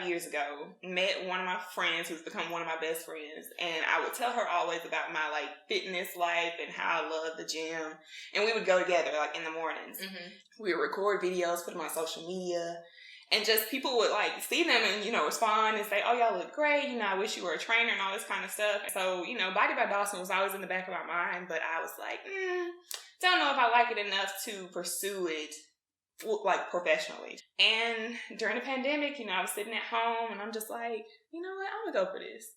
5 years ago, met one of my friends who's become one of my best friends, and I would tell her always about my like fitness life and how I love the gym, and we would go together like in the mornings. We would record videos, put them on social media, and just people would like see them and, you know, respond and say, oh, y'all look great, you know, I wish you were a trainer and all this kind of stuff. So, you know, Bodied by Dawson was always in the back of my mind, but I was like, don't know if I like it enough to pursue it like professionally. And during the pandemic, you know, I was sitting at home and I'm just like, you know what, I'm gonna go for this.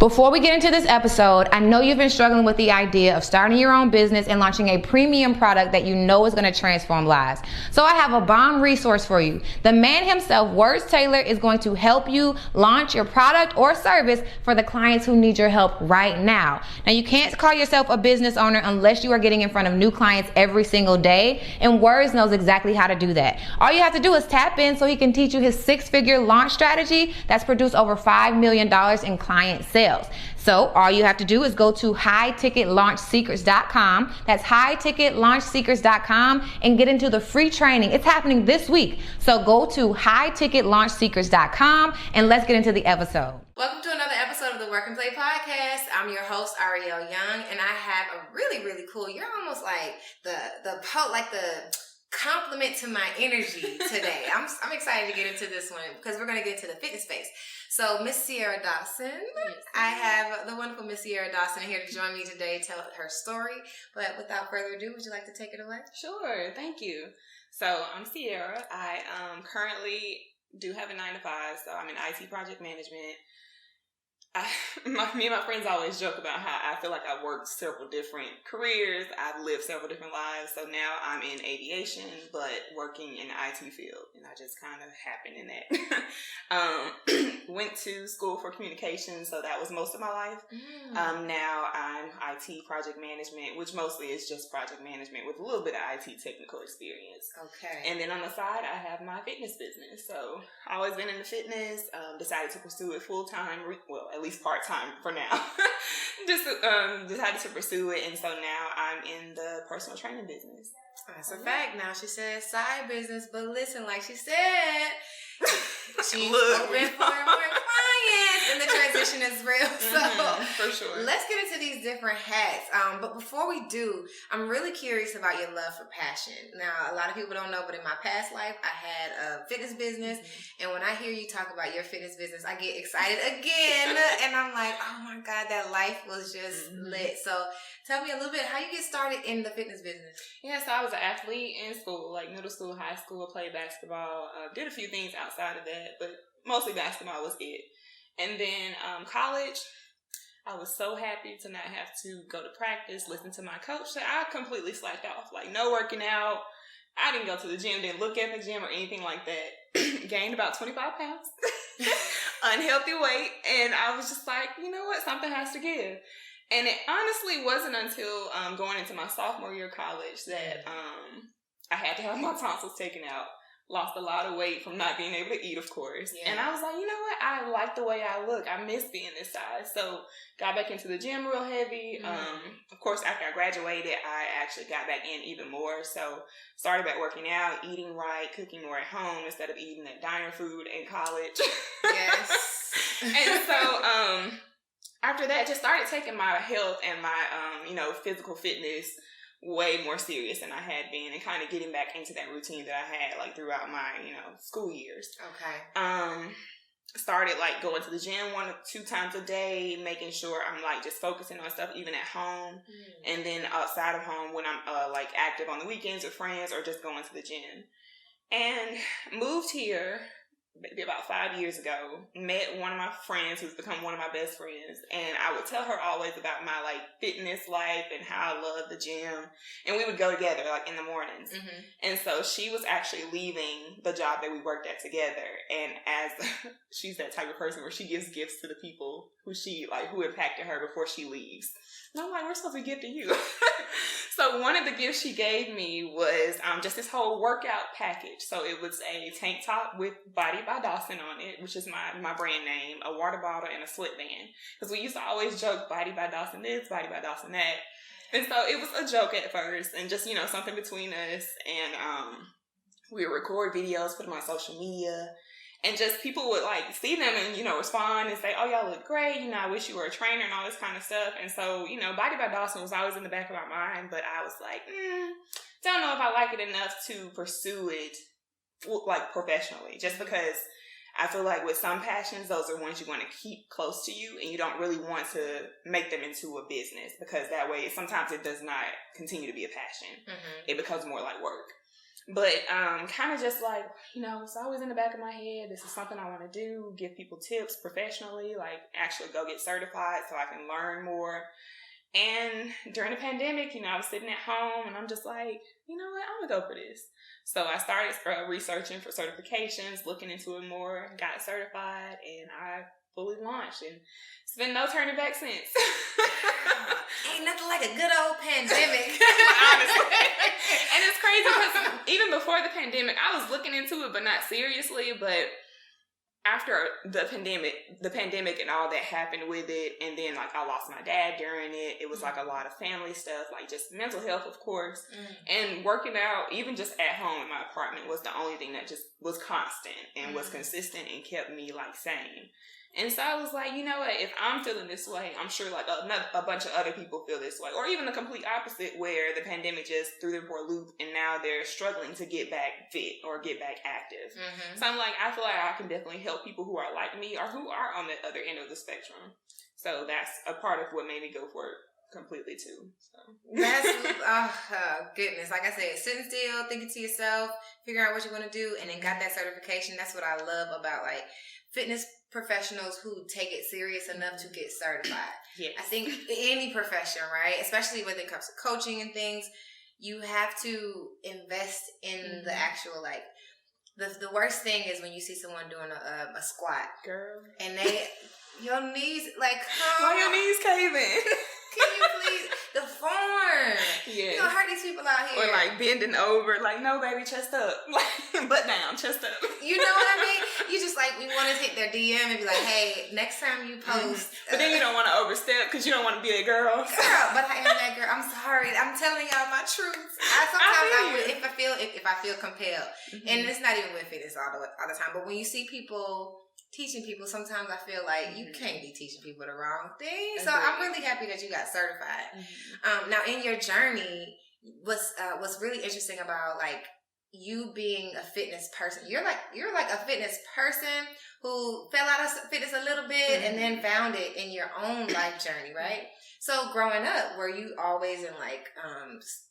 Before we get into this episode, I know you've been struggling with the idea of starting your own business and launching a premium product that you know is going to transform lives. So I have a bomb resource for you. The man himself, Words Taylor, is going to help you launch your product or service for the clients who need your help right now. Now, you can't call yourself a business owner unless you are getting in front of new clients every single day, and Words knows exactly how to do that. All you have to do is tap in so he can teach you his 6-figure launch strategy that's produced over $5 million in client sales. So all you have to do is go to highticketlaunchsecrets.com. That's highticketlaunchsecrets.com and get into the free training. It's happening this week. So go to highticketlaunchsecrets.com and let's get into the episode. Welcome to another episode of the Work and Play Podcast. I'm your host, Ariel Young, and I have a really, really cool, you're almost like the compliment to my energy today. I'm excited to get into this one because we're going to get into the fitness space. So Miss Ciara Dawson, I have the wonderful Miss Ciara Dawson here to join me today, tell her story. But without further ado, would you like to take it away? Sure, thank you. So I'm Ciara. I currently do have a 9-to-5, so I'm in IT project management. Me and my friends always joke about how I feel like I've worked several different careers. I've lived several different lives. So now I'm in aviation, but working in the IT field. And I just kind of happened in that. Went to school for communications, so that was most of my life. Now I'm IT project management, which mostly is just project management with a little bit of IT technical experience. Okay. And then on the side, I have my fitness business. So I've always been into fitness, decided to pursue it full-time, well, at least part-time for now. Just decided to pursue it, and so now I'm in the personal training business. That's a fact. Now she said side business, but listen, like she said, she's open for more clients, and the transition is real. So for sure. Let's get into these different hats. But before we do, I'm really curious about your love for passion. Now, a lot of people don't know, but in my past life, I had a fitness business, and when I hear you talk about your fitness business, I get excited again, and I'm like, oh my God, that life was just lit. So tell me a little bit how you get started in the fitness business. Yeah, so I was an athlete in school, like middle school, high school, played basketball, did a few things outside of that, but mostly basketball was it. And then college, I was so happy to not have to go to practice, listen to my coach, that I completely slacked off. Like, no working out. I didn't go to the gym, didn't look at the gym or anything like that. Gained about 25 pounds. Unhealthy weight. And I was just like, you know what? Something has to give. And it honestly wasn't until going into my sophomore year of college that I had to have my tonsils taken out. Lost a lot of weight from not being able to eat, of course. Yeah. And I was like, you know what? I like the way I look. I miss being this size. So got back into the gym real heavy. Of course, after I graduated, I actually got back in even more. So started back working out, eating right, cooking more at home instead of eating that diner food in college. Yes. And so after that, just started taking my health and my, physical fitness way more serious than I had been, and kind of getting back into that routine that I had like throughout my, school years. Okay. Started like going to the gym 1 or 2 times a day, making sure I'm like just focusing on stuff even at home, and then outside of home when I'm like active on the weekends with friends or just going to the gym. And moved here maybe about 5 years ago, met one of my friends who's become one of my best friends, and I would tell her always about my like fitness life and how I love the gym, and we would go together like in the mornings. And so she was actually leaving the job that we worked at together, and as she's that type of person where she gives gifts to the people who impacted her before she leaves. And I'm like, we're supposed to be gifting you. So one of the gifts she gave me was just this whole workout package. So it was a tank top with Bodied by Dawson on it, which is my brand name, a water bottle, and a sweatband. Because we used to always joke, Bodied by Dawson this, Bodied by Dawson that. And so it was a joke at first, and just, something between us. And we would record videos, put them on social media. And just people would like see them and, respond and say, oh, y'all look great. I wish you were a trainer and all this kind of stuff. And so, Bodied by Dawson was always in the back of my mind. But I was like, don't know if I like it enough to pursue it like professionally. Just because I feel like with some passions, those are ones you want to keep close to you. And you don't really want to make them into a business. Because that way, sometimes it does not continue to be a passion. Mm-hmm. It becomes more like work. But kind of just like, it's always in the back of my head. This is something I want to do, give people tips professionally, like actually go get certified so I can learn more. And during the pandemic, I was sitting at home and I'm just like, you know what, I'm going to go for this. So I started researching for certifications, looking into it more, got certified, and I fully launched. And it's been no turning back since. Ain't nothing like a good old pandemic. Honestly. And it's crazy because even before the pandemic, I was looking into it, but not seriously. But after the pandemic and all that happened with it, and then like I lost my dad during it, it was like a lot of family stuff, like just mental health, of course. And working out, even just at home in my apartment, was the only thing that just was constant and was consistent and kept me like sane. And so I was like, you know what, if I'm feeling this way, I'm sure like a bunch of other people feel this way. Or even the complete opposite, where the pandemic just threw them for a loop and now they're struggling to get back fit or get back active. Mm-hmm. So I'm like, I feel like I can definitely help people who are like me or who are on the other end of the spectrum. So that's a part of what made me go for it completely too. So. That's, goodness. Like I said, sitting still, thinking to yourself, figuring out what you want to do, and then got that certification. That's what I love about like fitness professionals who take it serious enough to get certified. Yes. I think any profession, right? Especially when it comes to coaching and things, you have to invest in the actual, like, the worst thing is when you see someone doing a squat. Girl. And your knees, like, why your knees caving? Can you please? The form. Yeah. You gonna hurt these people out here. Or like bending over. Like, no, baby, chest up. Like, butt down, chest up. You know what I mean? You just like, we want to take their DM and be like, hey, next time you post. But then you don't want to overstep because you don't want to be a girl. Girl, but I am that girl. I'm sorry. I'm telling y'all my truth. If I feel compelled. And it's not even with fitness all the time. But when you see people teaching people, sometimes I feel like you can't be teaching people the wrong thing. So I'm really happy that you got certified. Now, in your journey, what's really interesting about like you being a fitness person? You're like a fitness person who fell out of fitness a little bit and then found it in your own life journey, right? So growing up, were you always in like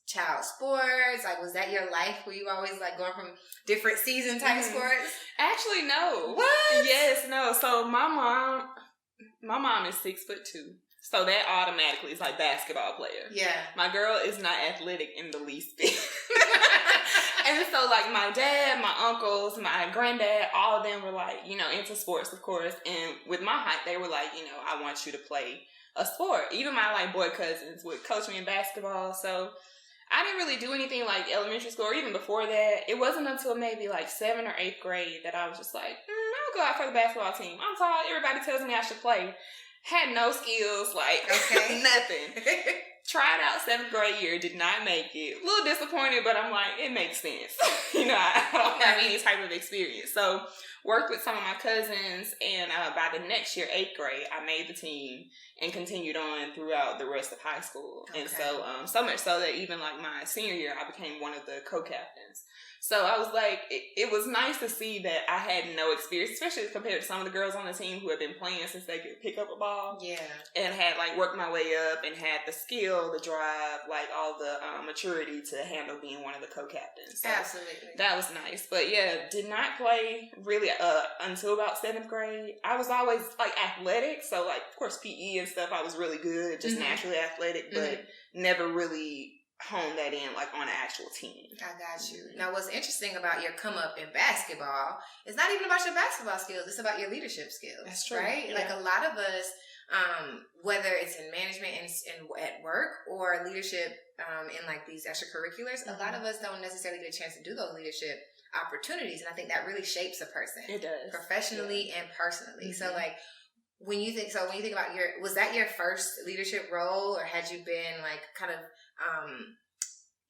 child sports? Like, was that your life? Were you always like going from different season type of sports? Actually, no. What? Yes, no. So my mom is 6'2". So that automatically is like basketball player. Yeah. My girl is not athletic in the least bit. And so like my dad, my uncles, my granddad, all of them were like, into sports, of course. And with my height, they were like, I want you to play a sport. Even my like boy cousins would coach me in basketball. So I didn't really do anything like elementary school or even before that. It wasn't until maybe like 7th or 8th grade that I was just like, I'll go out for the basketball team. I'm tall. Everybody tells me I should play. Had no skills, like nothing. Tried out 7th grade year, did not make it. A little disappointed, but I'm like, it makes sense. I don't have any type of experience. So worked with some of my cousins, and by the next year, 8th grade, I made the team and continued on throughout the rest of high school. Okay. And so much so that even like my senior year, I became one of the co-captains. So I was like, it was nice to see that I had no experience, especially compared to some of the girls on the team who had been playing since they could pick up a ball. Yeah. And had like worked my way up and had the skill, the drive, like all the maturity to handle being one of the co-captains. So absolutely. That was nice. But yeah, did not play really until about 7th grade. I was always like athletic. So like, of course, PE and stuff, I was really good, just naturally athletic, but never really hone that in like on an actual team. I got you. Now what's interesting about your come up in basketball is not even about your basketball skills, it's about your leadership skills. That's true. Right? Yeah. Like a lot of us, whether it's in management and at work or leadership in like these extracurriculars, a lot of us don't necessarily get a chance to do those leadership opportunities, and I think that really shapes a person. It does. Professionally and personally. So like when you think about was that your first leadership role, or had you been like kind of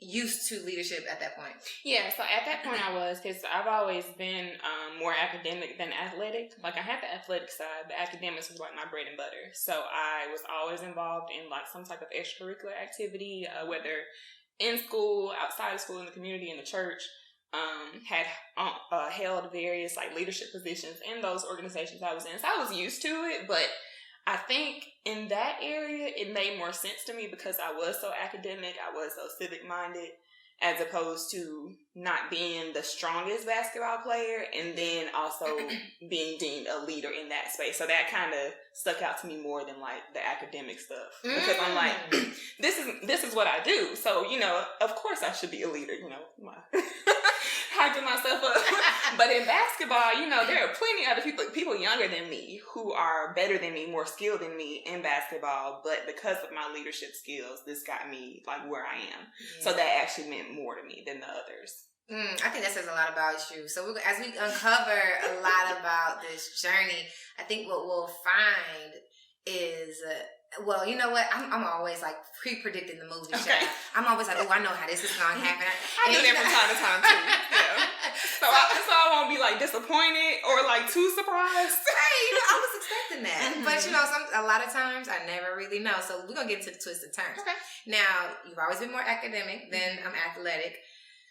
used to leadership at that point? Yeah, so at that point I was, because I've always been more academic than athletic. Like, I had the athletic side, but academics was like my bread and butter. So I was always involved in like some type of extracurricular activity, whether in school, outside of school, in the community, in the church. Had held various like leadership positions in those organizations I was in. So I was used to it, but I think in that area, it made more sense to me because I was so academic, I was so civic-minded, as opposed to not being the strongest basketball player and then also being deemed a leader in that space. So that kind of stuck out to me more than like the academic stuff, because I'm like, this is what I do. So, you know, of course I should be a leader, you know, hyping myself up. But in basketball, you know, there are plenty of other people younger than me who are better than me, more skilled than me in basketball. But because of my leadership skills, this got me like where I am. Yeah. So that actually meant more to me than the others. I think that says a lot about you. So as we uncover a lot about this journey, I think what we'll find is... well, you know what? I'm always like pre-predicting the movie. Okay. I'm always like, oh, I know how this is going to happen. I do that from time to time too. Yeah. So I won't be like disappointed or like too surprised. Hey, you know, I was expecting that. But you know, a lot of times I never really know. So we're going to get into the twisted turns. Okay. Now, you've always been more academic than I'm athletic.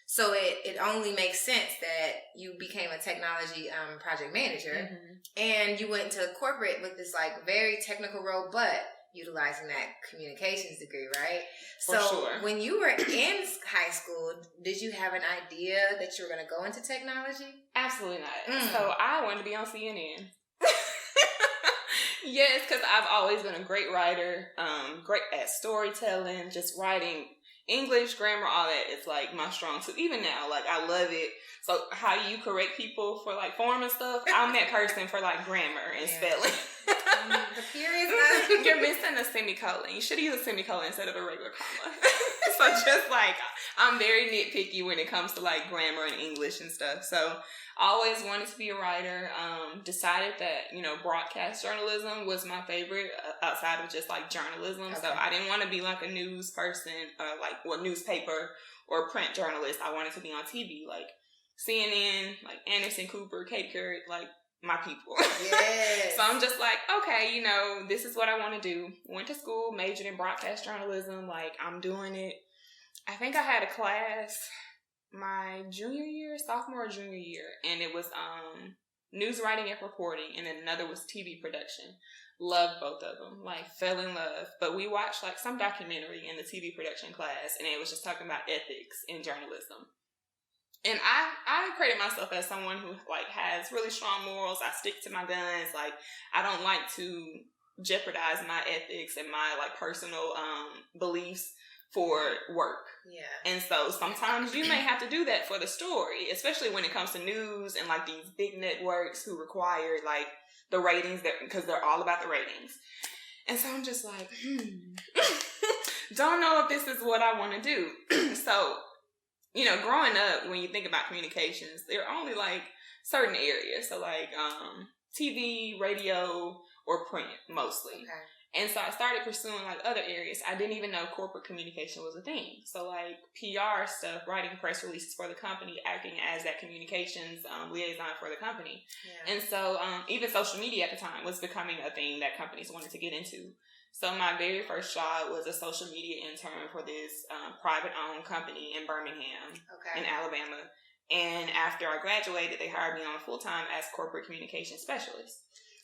So it only makes sense that you became a technology project manager and you went into corporate with this like very technical role, but utilizing that communications degree, right? For sure. When you were in high school, did you have an idea that you were going to go into technology? Absolutely not. So I wanted to be on CNN. Yes, because I've always been a great writer, great at storytelling, just writing English, grammar, all that is like my strong suit. Even now, like I love it. So how you correct people for like form and stuff, I'm that person for like grammar and spelling. The period. You're missing a semicolon. You should use a semicolon instead of a regular comma. So just like, I'm very nitpicky when it comes to like grammar and English and stuff. So always wanted to be a writer. Decided that, you know, broadcast journalism was my favorite outside of just like journalism. Okay. So I didn't want to be like a news person, newspaper or print journalist. I wanted to be on TV, like CNN, like Anderson Cooper, Kate Couric, like my people. Yes. So I'm just like, okay, you know, this is what I want to do. Went to school, majored in broadcast journalism. Like, I'm doing it. I think I had a class my sophomore or junior year, and it was news writing and reporting, and then another was TV production. Loved both of them, like fell in love. But we watched like some documentary in the TV production class, and it was just talking about ethics in journalism. And I credit myself as someone who like has really strong morals. I stick to my guns. Like, I don't like to jeopardize my ethics and my like personal beliefs for work. Yeah. And so sometimes you may have to do that for the story, especially when it comes to news and like these big networks who require like the ratings, because they're all about the ratings. And so I'm just like, don't know if this is what I want to do. So, you know, growing up, when you think about communications, there are only like certain areas. So like TV, radio, or print mostly. Okay. And so I started pursuing like other areas. I didn't even know corporate communication was a thing. So like PR stuff, writing press releases for the company, acting as that communications liaison for the company. Yeah. And so even social media at the time was becoming a thing that companies wanted to get into. So my very first job was a social media intern for this private-owned company in Birmingham, in Alabama. And after I graduated, they hired me on full-time as corporate communication specialist.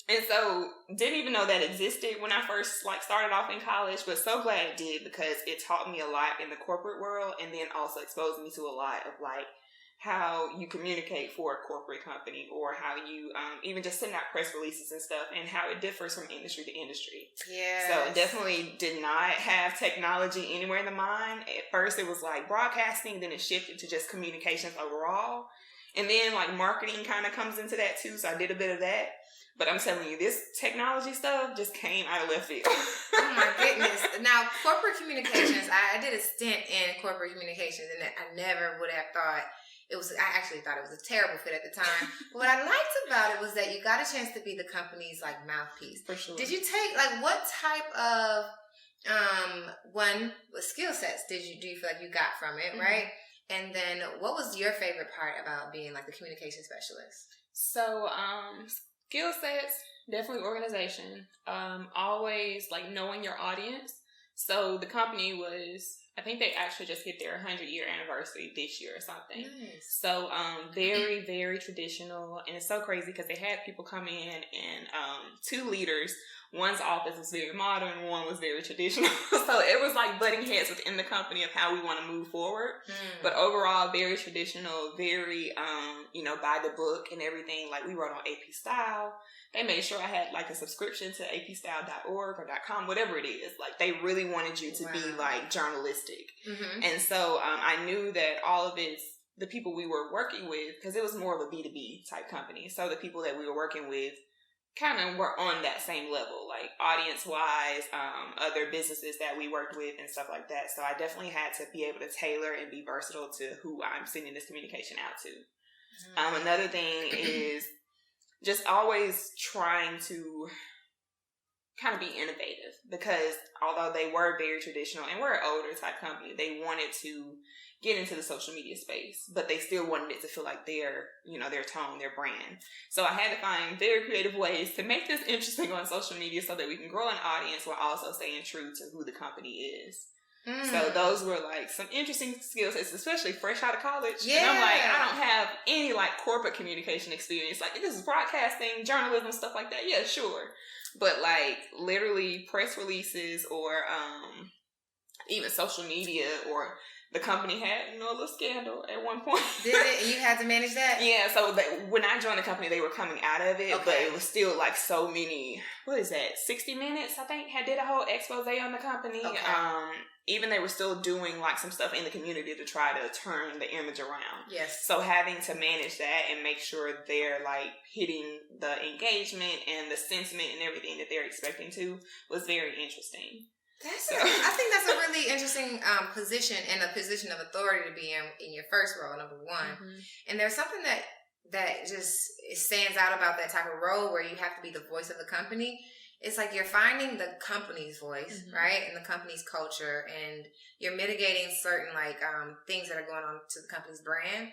And so didn't even know that existed when I first like started off in college, but so glad it did, because it taught me a lot in the corporate world, and then also exposed me to a lot of like how you communicate for a corporate company, or how you even just send out press releases and stuff, and how it differs from industry to industry. Yeah. So definitely did not have technology anywhere in the mind. At first it was like broadcasting, then it shifted to just communications overall. And then like marketing kind of comes into that too. So I did a bit of that. But I'm telling you, this technology stuff just came out of left field. Oh my goodness. Now, corporate communications, I did a stint in corporate communications, and I never would have thought I actually thought it was a terrible fit at the time. But what I liked about it was that you got a chance to be the company's like mouthpiece. For sure. Did you take, like, what type of One, what skill sets do you feel like you got from it, mm-hmm. right? And then what was your favorite part about being like the communication specialist? So, skill sets, definitely organization. Always like knowing your audience. So the company was, I think they actually just hit their 100-year anniversary this year or something. Nice. So, very, very traditional. And it's so crazy because they had people come in and, 2 leaders. One's office was very modern, one was very traditional. So it was like butting heads within the company of how we want to move forward. But overall, very traditional, very, by the book and everything. Like we wrote on AP Style. They made sure I had like a subscription to apstyle.org or .com, whatever it is. Like they really wanted you to be like journalistic. Mm-hmm. And so I knew that all of it, the people we were working with, because it was more of a B2B type company. So the people that we were working with kind of were on that same level, like audience-wise, other businesses that we worked with and stuff like that. So I definitely had to be able to tailor and be versatile to who I'm sending this communication out to. Another thing is just always trying to kind of be innovative, because although they were very traditional and we're an older type company, they wanted to get into the social media space, but they still wanted it to feel like their tone, their brand. So I had to find very creative ways to make this interesting on social media so that we can grow an audience while also staying true to who the company is. So those were like some interesting skill sets, especially fresh out of college. Yeah. And I'm like, I don't have any like corporate communication experience. Like this is broadcasting, journalism, stuff like that. Yeah, sure. But like literally press releases or even social media, or the company had, a little scandal at one point. Did it? You had to manage that? Yeah, so when I joined the company, they were coming out of it, but it was still like so many, 60 Minutes, I think, did a whole expose on the company. Okay. Even they were still doing like some stuff in the community to try to turn the image around. Yes. So having to manage that and make sure they're like hitting the engagement and the sentiment and everything that they're expecting to was very interesting. I think that's a really interesting position, and a position of authority to be in your first role, number one. Mm-hmm. And there's something that just stands out about that type of role where you have to be the voice of the company. It's like you're finding the company's voice, mm-hmm. right, and the company's culture, and you're mitigating certain like things that are going on to the company's brand.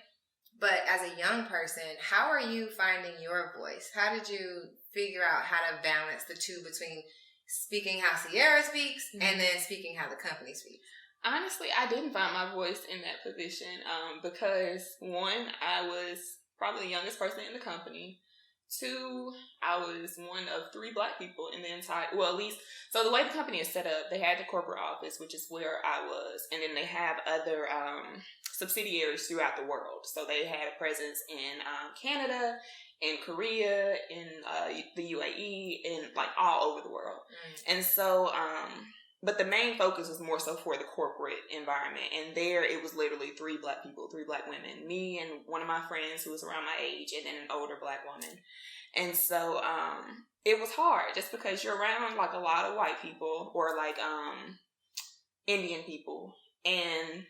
But as a young person, how are you finding your voice? How did you figure out how to balance the two between speaking how Ciara speaks, mm-hmm. and then speaking how the company speaks? Honestly, I didn't find my voice in that position because, one, I was probably the youngest person in the company. 2, I was one of 3 Black people in the entire, well, at least, so the way the company is set up, they had the corporate office, which is where I was, and then they have other subsidiaries throughout the world. So they had a presence in Canada, in Korea, in the UAE, and like all over the world. Mm. And so, but the main focus was more so for the corporate environment. And there it was literally 3 Black people, 3 Black women, me and one of my friends who was around my age, and then an older Black woman. And so, it was hard just because you're around like a lot of white people or like, Indian people. And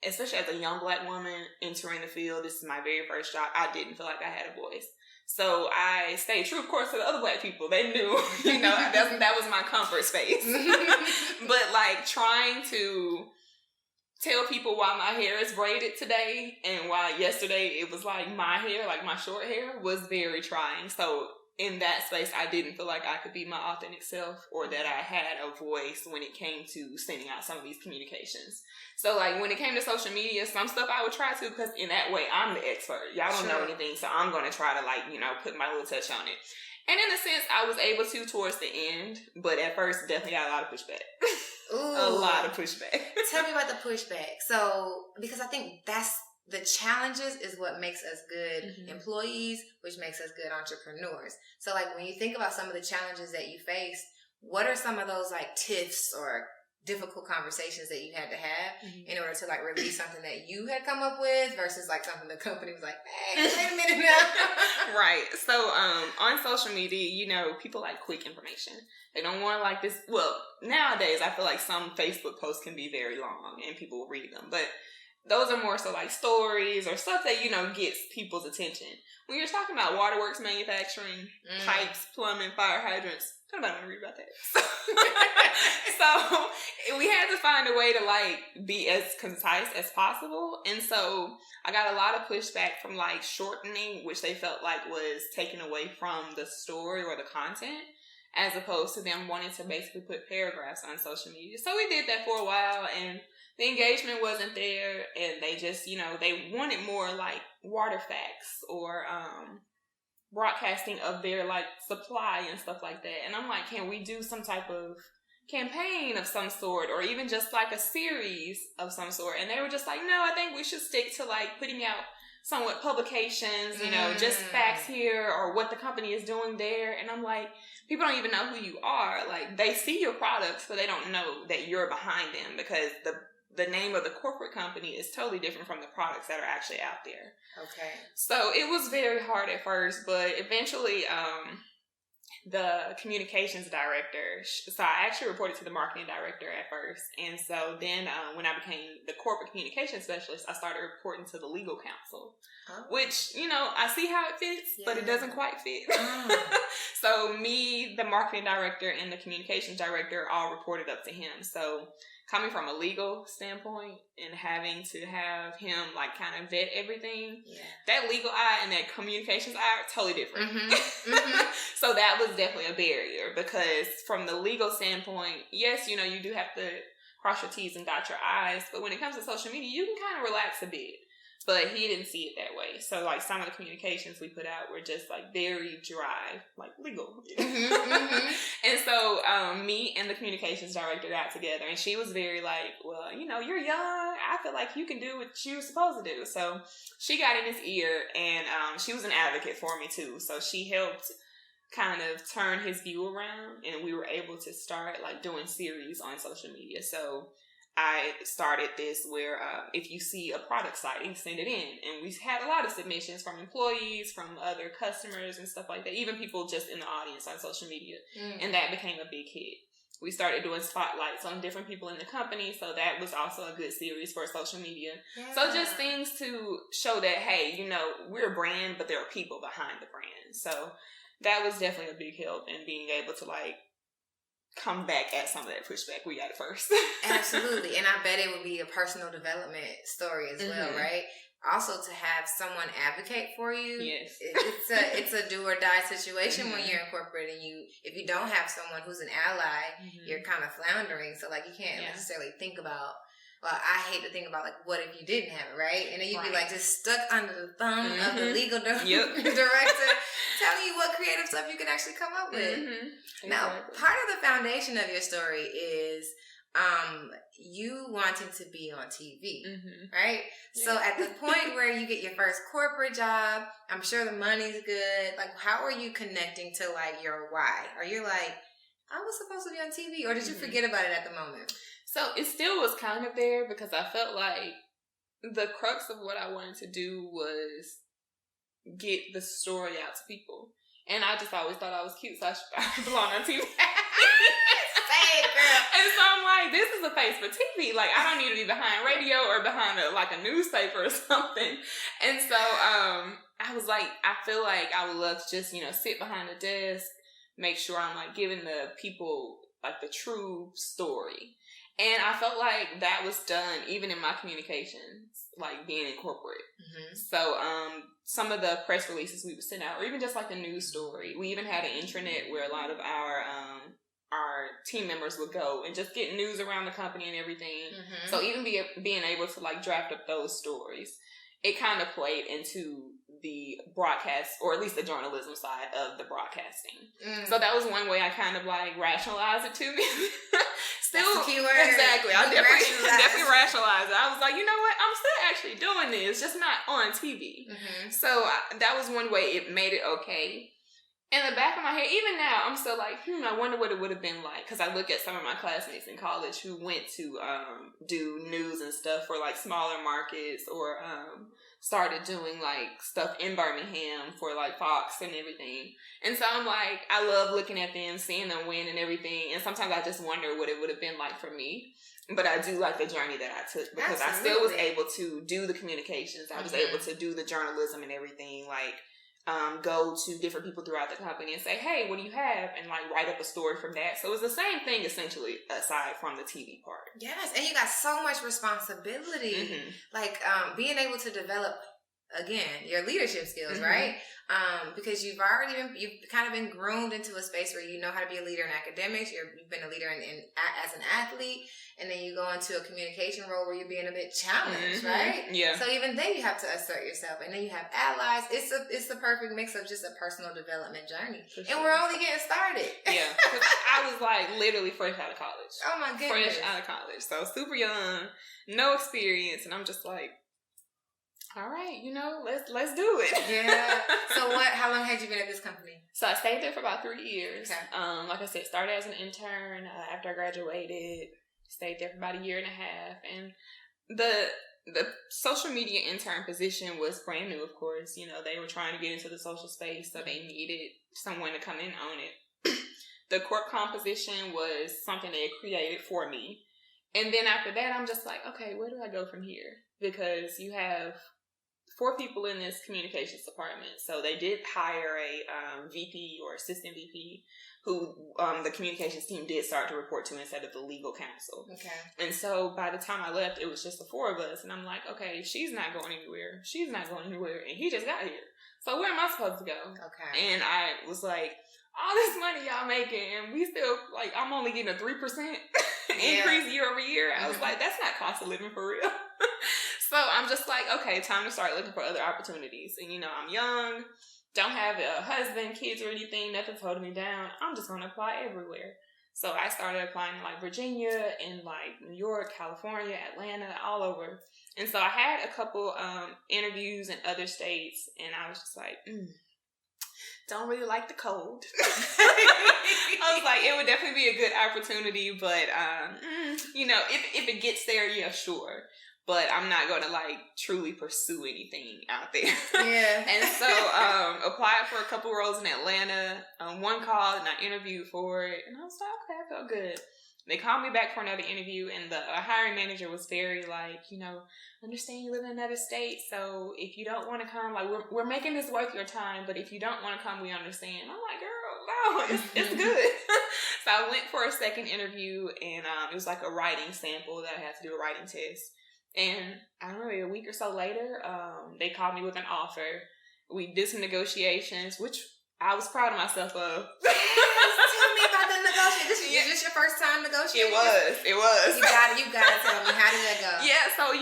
especially as a young Black woman entering the field, this is my very first job, I didn't feel like I had a voice. So I stayed true, of course, to the other Black people. They knew, that was my comfort space. But like trying to tell people why my hair is braided today and why yesterday it was like my hair, like my short hair, was very trying. So in that space, I didn't feel like I could be my authentic self, or that I had a voice when it came to sending out some of these communications. So like when it came to social media, some stuff I would try to, because in that way I'm the expert. Y'all don't know anything, so I'm going to try to like, put my little touch on it. And in a sense, I was able to towards the end, but at first definitely got a lot of pushback. Ooh. A lot of pushback. Tell me about the pushback. So, because I think that's the challenges is what makes us good mm-hmm. employees, which makes us good entrepreneurs. So like when you think about some of the challenges that you faced, what are some of those like tiffs or difficult conversations that you had to have mm-hmm. in order to like release something that you had come up with versus like something the company was like, hey, wait a minute now. Right. So on social media, people like quick information. They don't want like this. Well, nowadays I feel like some Facebook posts can be very long and people will read them, but those are more so like stories or stuff that, you know, gets people's attention. When you're talking about waterworks manufacturing, pipes, plumbing, fire hydrants, nobody want to read about that. So we had to find a way to like be as concise as possible. And so I got a lot of pushback from like shortening, which they felt like was taken away from the story or the content, as opposed to them wanting to basically put paragraphs on social media. So we did that for a while, and the engagement wasn't there, and they just, you know, they wanted more like water facts or broadcasting of their like supply and stuff like that. And I'm like, can we do some type of campaign of some sort, or even just like a series of some sort? And they were just like, no, I think we should stick to like putting out somewhat publications, you know, just facts here or what the company is doing there. And I'm like, people don't even know who you are. Like, they see your products, but they don't know that you're behind them, because the name of the corporate company is totally different from the products that are actually out there. Okay. So it was very hard at first, but eventually the communications director, so I actually reported to the marketing director at first. And so then when I became the corporate communications specialist, I started reporting to the legal counsel, which, you know, I see how it fits, but it doesn't quite fit. So me, the marketing director, and the communications director all reported up to him. So coming from a legal standpoint and having to have him like kind of vet everything, that legal eye and that communications eye are totally different. So that was definitely a barrier, because from the legal standpoint, yes, you know, you do have to cross your T's and dot your I's, but when it comes to social media, you can kind of relax a bit. But he didn't see it that way. So, like, some of the communications we put out were just, like, very dry, like, legal. And so, me and the communications director got together, and she was very like, well, you know, you're young. I feel like you can do what you're supposed to do. So, she got in his ear, and she was an advocate for me, too. So, she helped kind of turn his view around, and we were able to start, like, doing series on social media. So, I started this where if you see a product sighting, send it in. And we had a lot of submissions from employees, from other customers and stuff like that, even people just in the audience on social media. And that became a big hit. We started doing spotlights on different people in the company, so that was also a good series for social media. So just things to show that, hey, you know, we're a brand, but there are people behind the brand. So that was definitely a big help in being able to, like, come back at some of that pushback we got at first. Absolutely. And I bet it would be a personal development story as well, right? Also, to have someone advocate for you. Yes. It's a do or die situation when you're in corporate, and if you don't have someone who's an ally, you're kind of floundering. So, like, you can't necessarily think about, well, I hate to think about, like, what if you didn't have it, right? And then you'd be, like, just stuck under the thumb of the legal director telling you what creative stuff you can actually come up with. Now, part of the foundation of your story is you wanting to be on TV, right? So at the point where you get your first corporate job, I'm sure the money's good. Like, how are you connecting to, like, your why? Are you like, I was supposed to be on TV, or did you forget about it at the moment? So it still was kind of there, because I felt like the crux of what I wanted to do was get the story out to people. And I just always thought I was cute, so I should belong on TV. Say it, girl. And so I'm like, this is a face for TV. Like, I don't need to be behind radio or behind a newspaper or something. And so I was like, I feel like I would love to just, you know, sit behind the desk, make sure I'm, like, giving the people, like, the true story. And I felt like that was done even in my communications, like being in corporate. So some of the press releases we would send out, or even just like the news story, we even had an intranet where a lot of our team members would go and just get news around the company and everything. So even being able to, like, draft up those stories, it kind of played into the broadcast, or at least the journalism side of the broadcasting. So that was one way I kind of, like, rationalized it to me. Still, that's the key word. Exactly. I definitely rationalized it. I was like, you know what? I'm still actually doing this, just not on TV. So that was one way it made it okay. In the back of my head, even now, I'm still like, I wonder what it would have been like. Because I look at some of my classmates in college who went to do news and stuff for, like, smaller markets or started doing like stuff in Birmingham for like Fox and everything. And so I'm like, I love looking at them, seeing them win and everything. And sometimes I just wonder what it would have been like for me. But I do like the journey that I took because I still was able to do the communications. I was able to do the journalism and everything, like go to different people throughout the company and say, hey, what do you have? And like write up a story from that. So it's the same thing essentially aside from the TV part. Yes, and you got so much responsibility. Like being able to develop, again, your leadership skills, right? Because you've kind of been groomed into a space where you know how to be a leader in academics. You've been a leader as an athlete, and then you go into a communication role where you're being a bit challenged, right? Yeah. So even then you have to assert yourself, and then you have allies. It's the perfect mix of just a personal development journey, and we're only getting started. Yeah, because I was like literally fresh out of college. Oh my goodness, fresh out of college, so super young, no experience, and I'm just like, all right, let's do it. Yeah. So how long had you been at this company? So I stayed there for about 3 years. Okay. Like I said, started as an intern. After I graduated, stayed there for about 1.5 years. And the social media intern position was brand new, of course. They were trying to get into the social space, so they needed someone to come in and own it. The corp composition was something they had created for me. And then after that, I'm just like, okay, where do I go from here? Because you have 4 people in this communications department. So they did hire a VP or assistant VP who the communications team did start to report to instead of the legal counsel. Okay. And so by the time I left, it was just the 4 of us. And I'm like, okay, she's not going anywhere. She's not going anywhere. And he just got here. So where am I supposed to go? Okay. And I was like, all this money y'all making, and we still, like, I'm only getting a 3% increase year over year. I was like, that's not cost of living for real. So I'm just like, okay, time to start looking for other opportunities. And, I'm young, don't have a husband, kids or anything, nothing's holding me down. I'm just going to apply everywhere. So I started applying in like Virginia and like New York, California, Atlanta, all over. And so I had a couple interviews in other states, and I was just like, don't really like the cold. I was like, it would definitely be a good opportunity, but, if it gets there, yeah, sure. But I'm not going to, like, truly pursue anything out there. Yeah. And so, applied for a couple roles in Atlanta. One called, and I interviewed for it. And I was like, okay, I felt good. They called me back for another interview, and the hiring manager was very, like, understand you live in another state, so if you don't want to come, like, we're making this worth your time, but if you don't want to come, we understand. I'm like, girl, no, it's good. So I went for a second interview, and it was like a writing sample that I had to do a writing test. And I don't know, maybe a week or so later, they called me with an offer. We did some negotiations, which I was proud of myself of. Tell me about the negotiation. Is this your first time negotiating? It was. You gotta tell me, how did that go? Yeah, so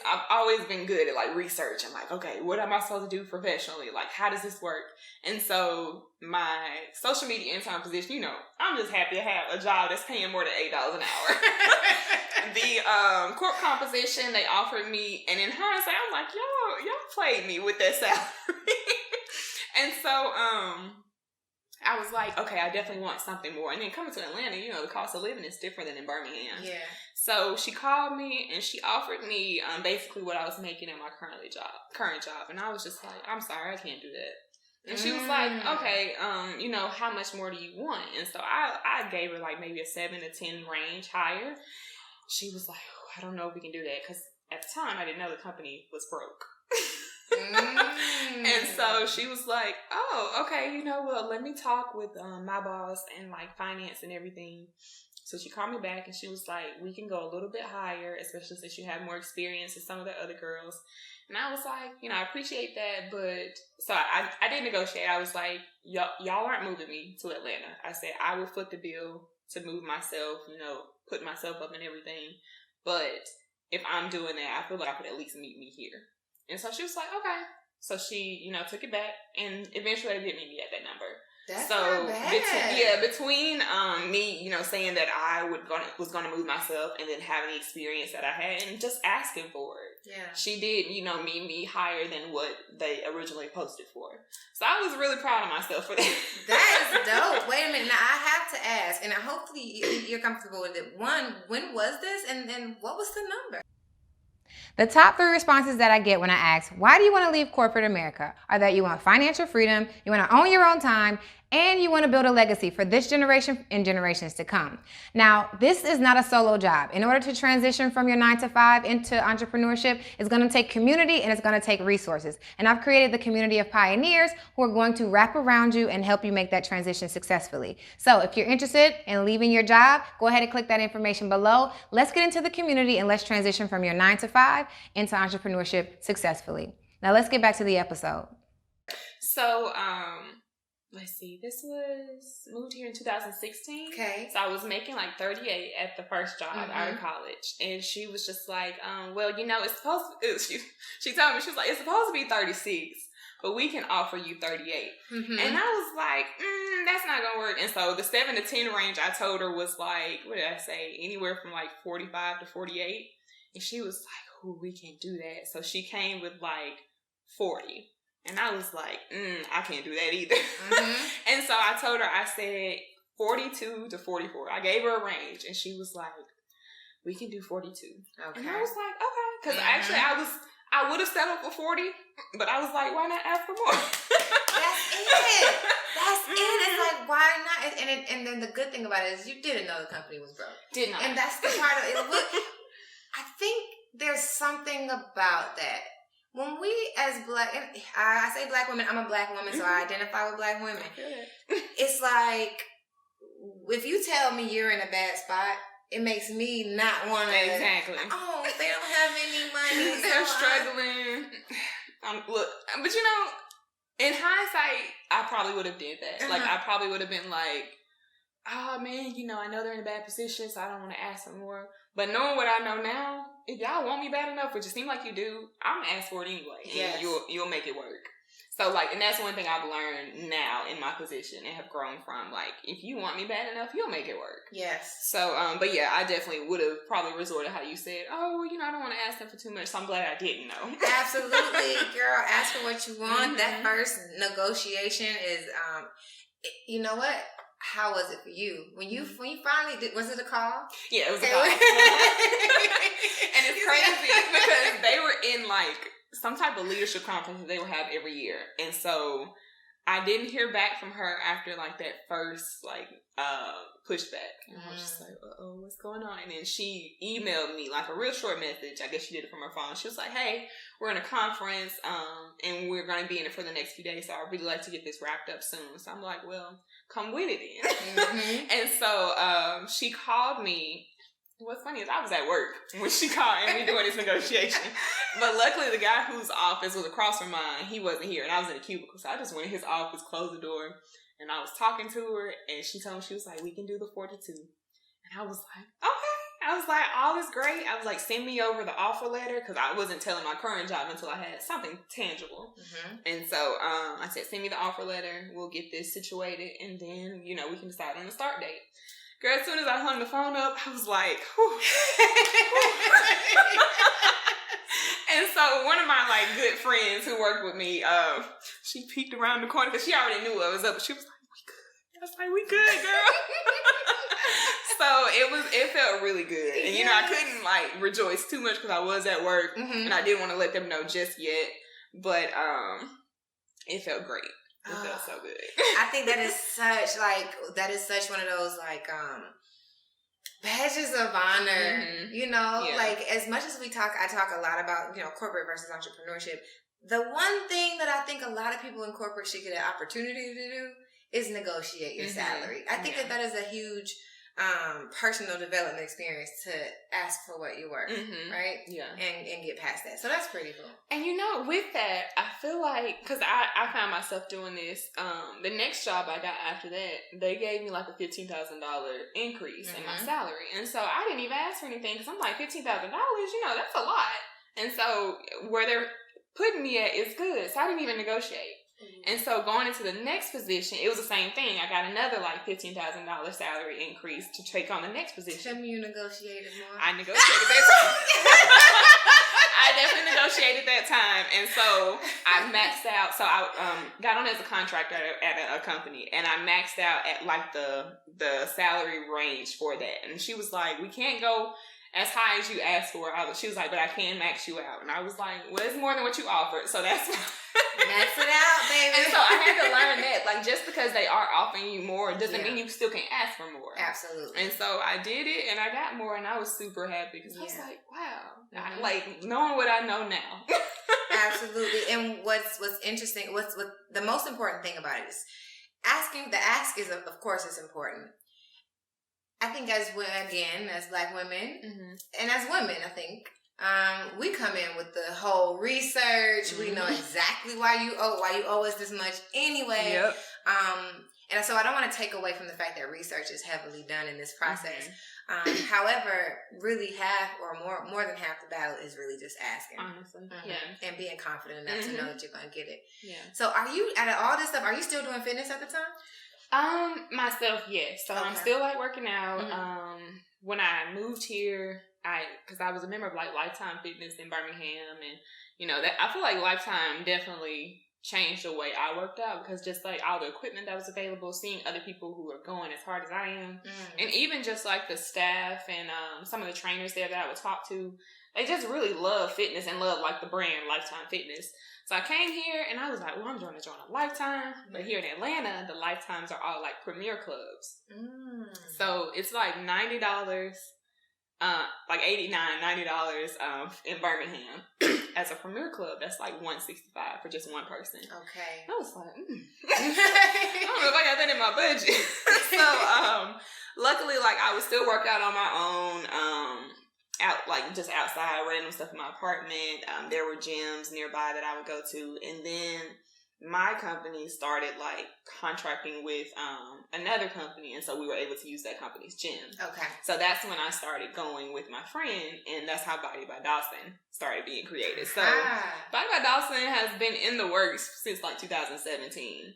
I've always been good at like research. I'm like, okay, what am I supposed to do professionally? Like, how does this work? And so my social media intern position, I'm just happy to have a job that's paying more than $8 an hour. The corp composition they offered me, and in hindsight, I'm like, y'all played me with that salary. And so I was like, okay, I definitely want something more. And then coming to Atlanta, the cost of living is different than in Birmingham. Yeah. So she called me and she offered me basically what I was making at my current job. And I was just like, I'm sorry, I can't do that. And she was like, okay, how much more do you want? And so I gave her like maybe a 7 to 10 range higher. She was like, I don't know if we can do that. Because at the time, I didn't know the company was broke. And so she was like, oh, okay, well, let me talk with my boss and like finance and everything. So she called me back and she was like, we can go a little bit higher, especially since you have more experience than some of the other girls. And I was like, I appreciate that, but so I did negotiate. I was like, y'all aren't moving me to Atlanta. I said I will foot the bill to move myself, put myself up and everything. But if I'm doing that, I feel like I could at least meet me here. And so she was like, okay. So she, took it back, and eventually they did meet me at that number. That's not bad. Between me, saying that I was gonna move myself, and then having the experience that I had, and just asking for it. Yeah. She did, meet me higher than what they originally posted for. So I was really proud of myself for that. That is dope. Wait a minute. Now I have to ask, and hopefully you're comfortable with it. One, when was this, and what was the number? The top 3 responses that I get when I ask, why do you want to leave corporate America, are that you want financial freedom, you want to own your own time, and you want to build a legacy for this generation and generations to come. Now, this is not a solo job. In order to transition from your 9 to 5 into entrepreneurship, it's going to take community and it's going to take resources. And I've created the community of pioneers who are going to wrap around you and help you make that transition successfully. So if you're interested in leaving your job, go ahead and click that information below. Let's get into the community and let's transition from your 9 to 5 into entrepreneurship successfully. Now let's get back to the episode. So, let's see, this was moved here in 2016. Okay. So I was making like 38 at the first job out of college. And she was just like, well, you know, it's supposed to, she told me, she was like, it's supposed to be 36, but we can offer you 38. And I was like, that's not going to work. And so the 7 to 10 range I told her was like, what did I say? Anywhere from like 45 to 48. And she was like, oh, we can't do that. So she came with like 40. And I was like, I can't do that either. And so I told her, I said 42 to 44. I gave her a range. And she was like, we can do 42. Okay. And I was like, okay. Because actually I would have settled for 40. But I was like, why not ask for more? That's it. That's it. It's like, why not? And then the good thing about it is you didn't know the company was broke. Did not. And that's the part of it. I think there's something about that. When we as black, and I say black women, I'm a black woman, so I identify with black women. It's like, if you tell me you're in a bad spot, it makes me not want to. Exactly. Oh, they don't have any money. They're struggling. Look, but you know, in hindsight, I probably would have did that. Like, I probably would have been like, oh man, you know, I know they're in a bad position, so I don't want to ask for more. But knowing what I know now, if y'all want me bad enough, which it seems like you do, I'm gonna ask for it anyway. Yes. And you'll make it work. So like, and that's one thing I've learned now in my position and have grown from. Like, if you want me bad enough, you'll make it work. Yes. So, but yeah, I definitely would have probably resorted how you said, oh, you know, I don't want to ask them for too much. So I'm glad I didn't know. Absolutely, girl. Ask for what you want. That first negotiation is, you know what? How was it for you? When you finally did, was it a call? Yeah, it was a call. And it's crazy because they were in like some type of leadership conference that they would have every year. And so I didn't hear back from her after like that first like pushback. And I was just like, uh-oh, what's going on? And then she emailed me like a real short message. I guess she did it from her phone. She was like, hey, we're in a conference and we're going to be in it for the next few days. So I'd really like to get this wrapped up soon. So I'm like, well, come with it then. And so she called me. What's funny is I was at work when she called and we doing this negotiation. But luckily the guy whose office was across from mine, he wasn't here. And I was in a cubicle. So I just went in his office, closed the door. And I was talking to her. And she told me, she was like, we can do the 42. And I was like, okay. I was like, all is great. I was like, send me over the offer letter. Because I wasn't telling my current job until I had something tangible. And so I said, send me the offer letter. We'll get this situated. And then, you know, we can decide on the start date. Girl, as soon as I hung the phone up, I was like, whew. And so one of my like good friends who worked with me, she peeked around the corner because she already knew what was up. She was like, we good. I was like, we good, girl. So it felt really good. And you know, I couldn't like rejoice too much because I was at work and I didn't want to let them know just yet. But it felt great. It felt so good. I think that is such one of those like badges of honor. You know, like as much as I talk a lot about, you know, corporate versus entrepreneurship. The one thing that I think a lot of people in corporate should get an opportunity to do is negotiate your salary. I think that is a huge personal development experience to ask for what you're worth, right? Yeah. And get past that. So that's pretty cool. And you know, with that, I feel like, because I found myself doing this, the next job I got after that, they gave me like a $15,000 increase in my salary. And so I didn't even ask for anything because I'm like, $15,000, you know, that's a lot. And so where they're putting me at is good. So I didn't even negotiate. And so going into the next position, it was the same thing. I got another like $15,000 salary increase to take on the next position. Tell me you negotiated more. I negotiated that time. I definitely negotiated that time. And so I maxed out. So I got on as a contractor at a company. And I maxed out at like the salary range for that. And she was like, we can't go as high as you asked for. She was like, but I can max you out. And I was like, well, it's more than what you offered. So that's max it out, baby. And so I had to learn that, like, just because they are offering you more doesn't mean you still can ask for more. Absolutely. And so I did it, and I got more, and I was super happy because I was like, wow, like knowing what I know now. Absolutely. And what's interesting, what's the most important thing about it is asking. The ask is, of course, it's important. I think as Black women, and as women, I think. We come in with the whole research. We know exactly why you owe us this much anyway. Yep. And so I don't want to take away from the fact that research is heavily done in this process. However, really more than half the battle is really just asking. Honestly. And being confident enough to know that you're going to get it. Yeah. So are you, out of all this stuff, are you still doing fitness at the time? Myself, yes. So I'm still like working out. When I moved here, because I was a member of like Lifetime Fitness in Birmingham, and you know that I feel like Lifetime definitely changed the way I worked out, because just like all the equipment that was available, seeing other people who are going as hard as I am, and even just like the staff and some of the trainers there that I would talk to, they just really love fitness and love like the brand Lifetime Fitness. So I came here and I was like, well, I'm going to join a Lifetime. But here in Atlanta, the Lifetimes are all like premier clubs. So it's like $90, like $89, $90 in Birmingham as a premier club. That's like $165 for just one person. Okay. I was like, I don't know if I got that in my budget. So luckily, like I would still work out on my own. Out like just outside, random stuff in my apartment. There were gyms nearby that I would go to, and then my company started like contracting with another company, and so we were able to use that company's gym. Okay. So that's when I started going with my friend, and that's how Bodied by Dawson started being created. So Bodied by Dawson has been in the works since like 2017,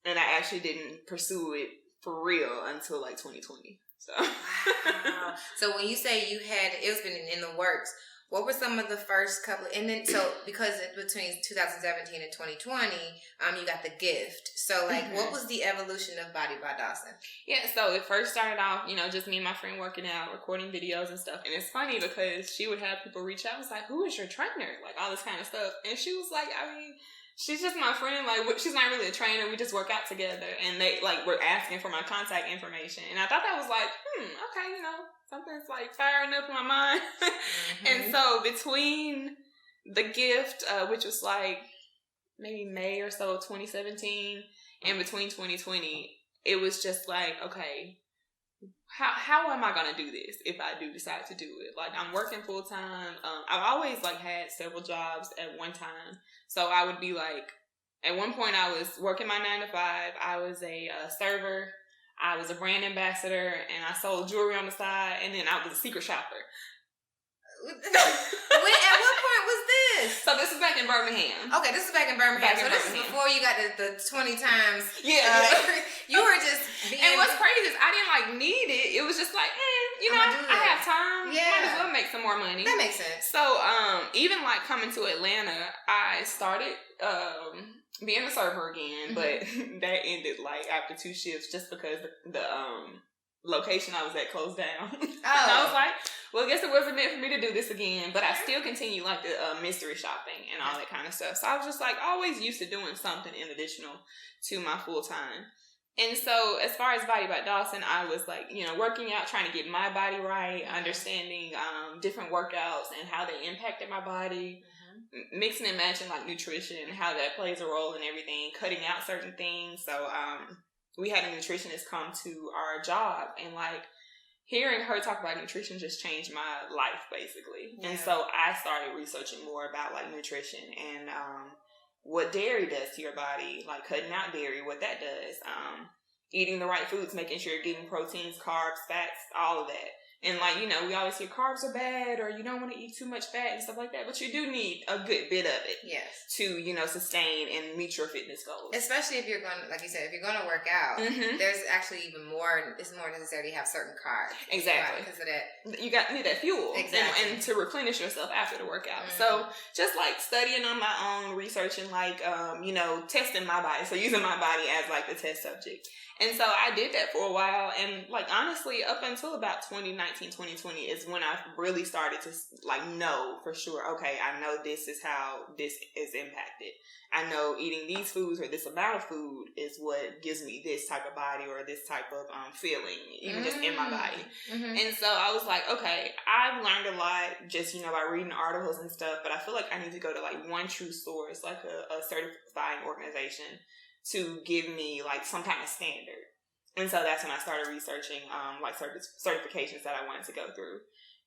and I actually didn't pursue it for real until like 2020. So. Wow. So when you say it's been in the works, what were some of the first couple, and then, so because between 2017 and 2020, you got the gift. So like, what was the evolution of Bodied by Dawson? Yeah, so it first started off, just me and my friend working out, recording videos and stuff. And it's funny because she would have people reach out and was like, who is your trainer? Like all this kind of stuff. And she was like, she's just my friend. Like, she's not really a trainer. We just work out together. And they, like, were asking for my contact information. And I thought that was like, okay, something's, like, firing up in my mind. And so between the gift, which was, like, maybe May or so of 2017, and between 2020, it was just like, okay, how am I going to do this if I do decide to do it? Like, I'm working full time. I've always, like, had several jobs at one time. So I would be like, at one point I was working my 9 to 5. I was a server. I was a brand ambassador, and I sold jewelry on the side, and then I was a secret shopper. At what point was this? So this is back in Birmingham. Okay, this is back in Birmingham. This is before you got the 20 times. Yeah. You were just being... And what's crazy is I didn't, like, need it. It was just like, I have time. Yeah. Might as well make some more money. That makes sense. So, even, like, coming to Atlanta, I started being a server again, but that ended, like, after 2 shifts just because the location I was at closed down. And I was like, well, I guess it wasn't meant for me to do this again, but I still continue like the mystery shopping and all that kind of stuff. So I was just like always used to doing something in additional to my full time. And so as far as Bodied by Dawson, I was like, working out, trying to get my body right, understanding different workouts and how they impacted my body, mixing and matching like nutrition and how that plays a role in everything, cutting out certain things. So, we had a nutritionist come to our job, and like hearing her talk about nutrition just changed my life basically. Yeah. And so I started researching more about like nutrition and what dairy does to your body, like cutting out dairy, what that does, eating the right foods, making sure you're getting proteins, carbs, fats, all of that. And like, we always hear carbs are bad or you don't want to eat too much fat and stuff like that. But you do need a good bit of it to, sustain and meet your fitness goals. Especially if you're going to, like you said, if you're going to work out, there's actually even more, it's more necessary to have certain carbs. Exactly. Because of that. You need that fuel. Exactly. And to replenish yourself after the workout. So just like studying on my own, researching like, testing my body. So using my body as like the test subject. And so I did that for a while, and like honestly, up until about 2019, 2019, 2020 is when I really started to like know for sure, okay, I know this is how this is impacted. I know eating these foods or this amount of food is what gives me this type of body or this type of feeling, even just in my body. And so I was like, okay, I've learned a lot just, you know, by reading articles and stuff, but I feel like I need to go to like one true source, like a certifying organization to give me like some kind of standard. And so that's when I started researching like certifications that I wanted to go through.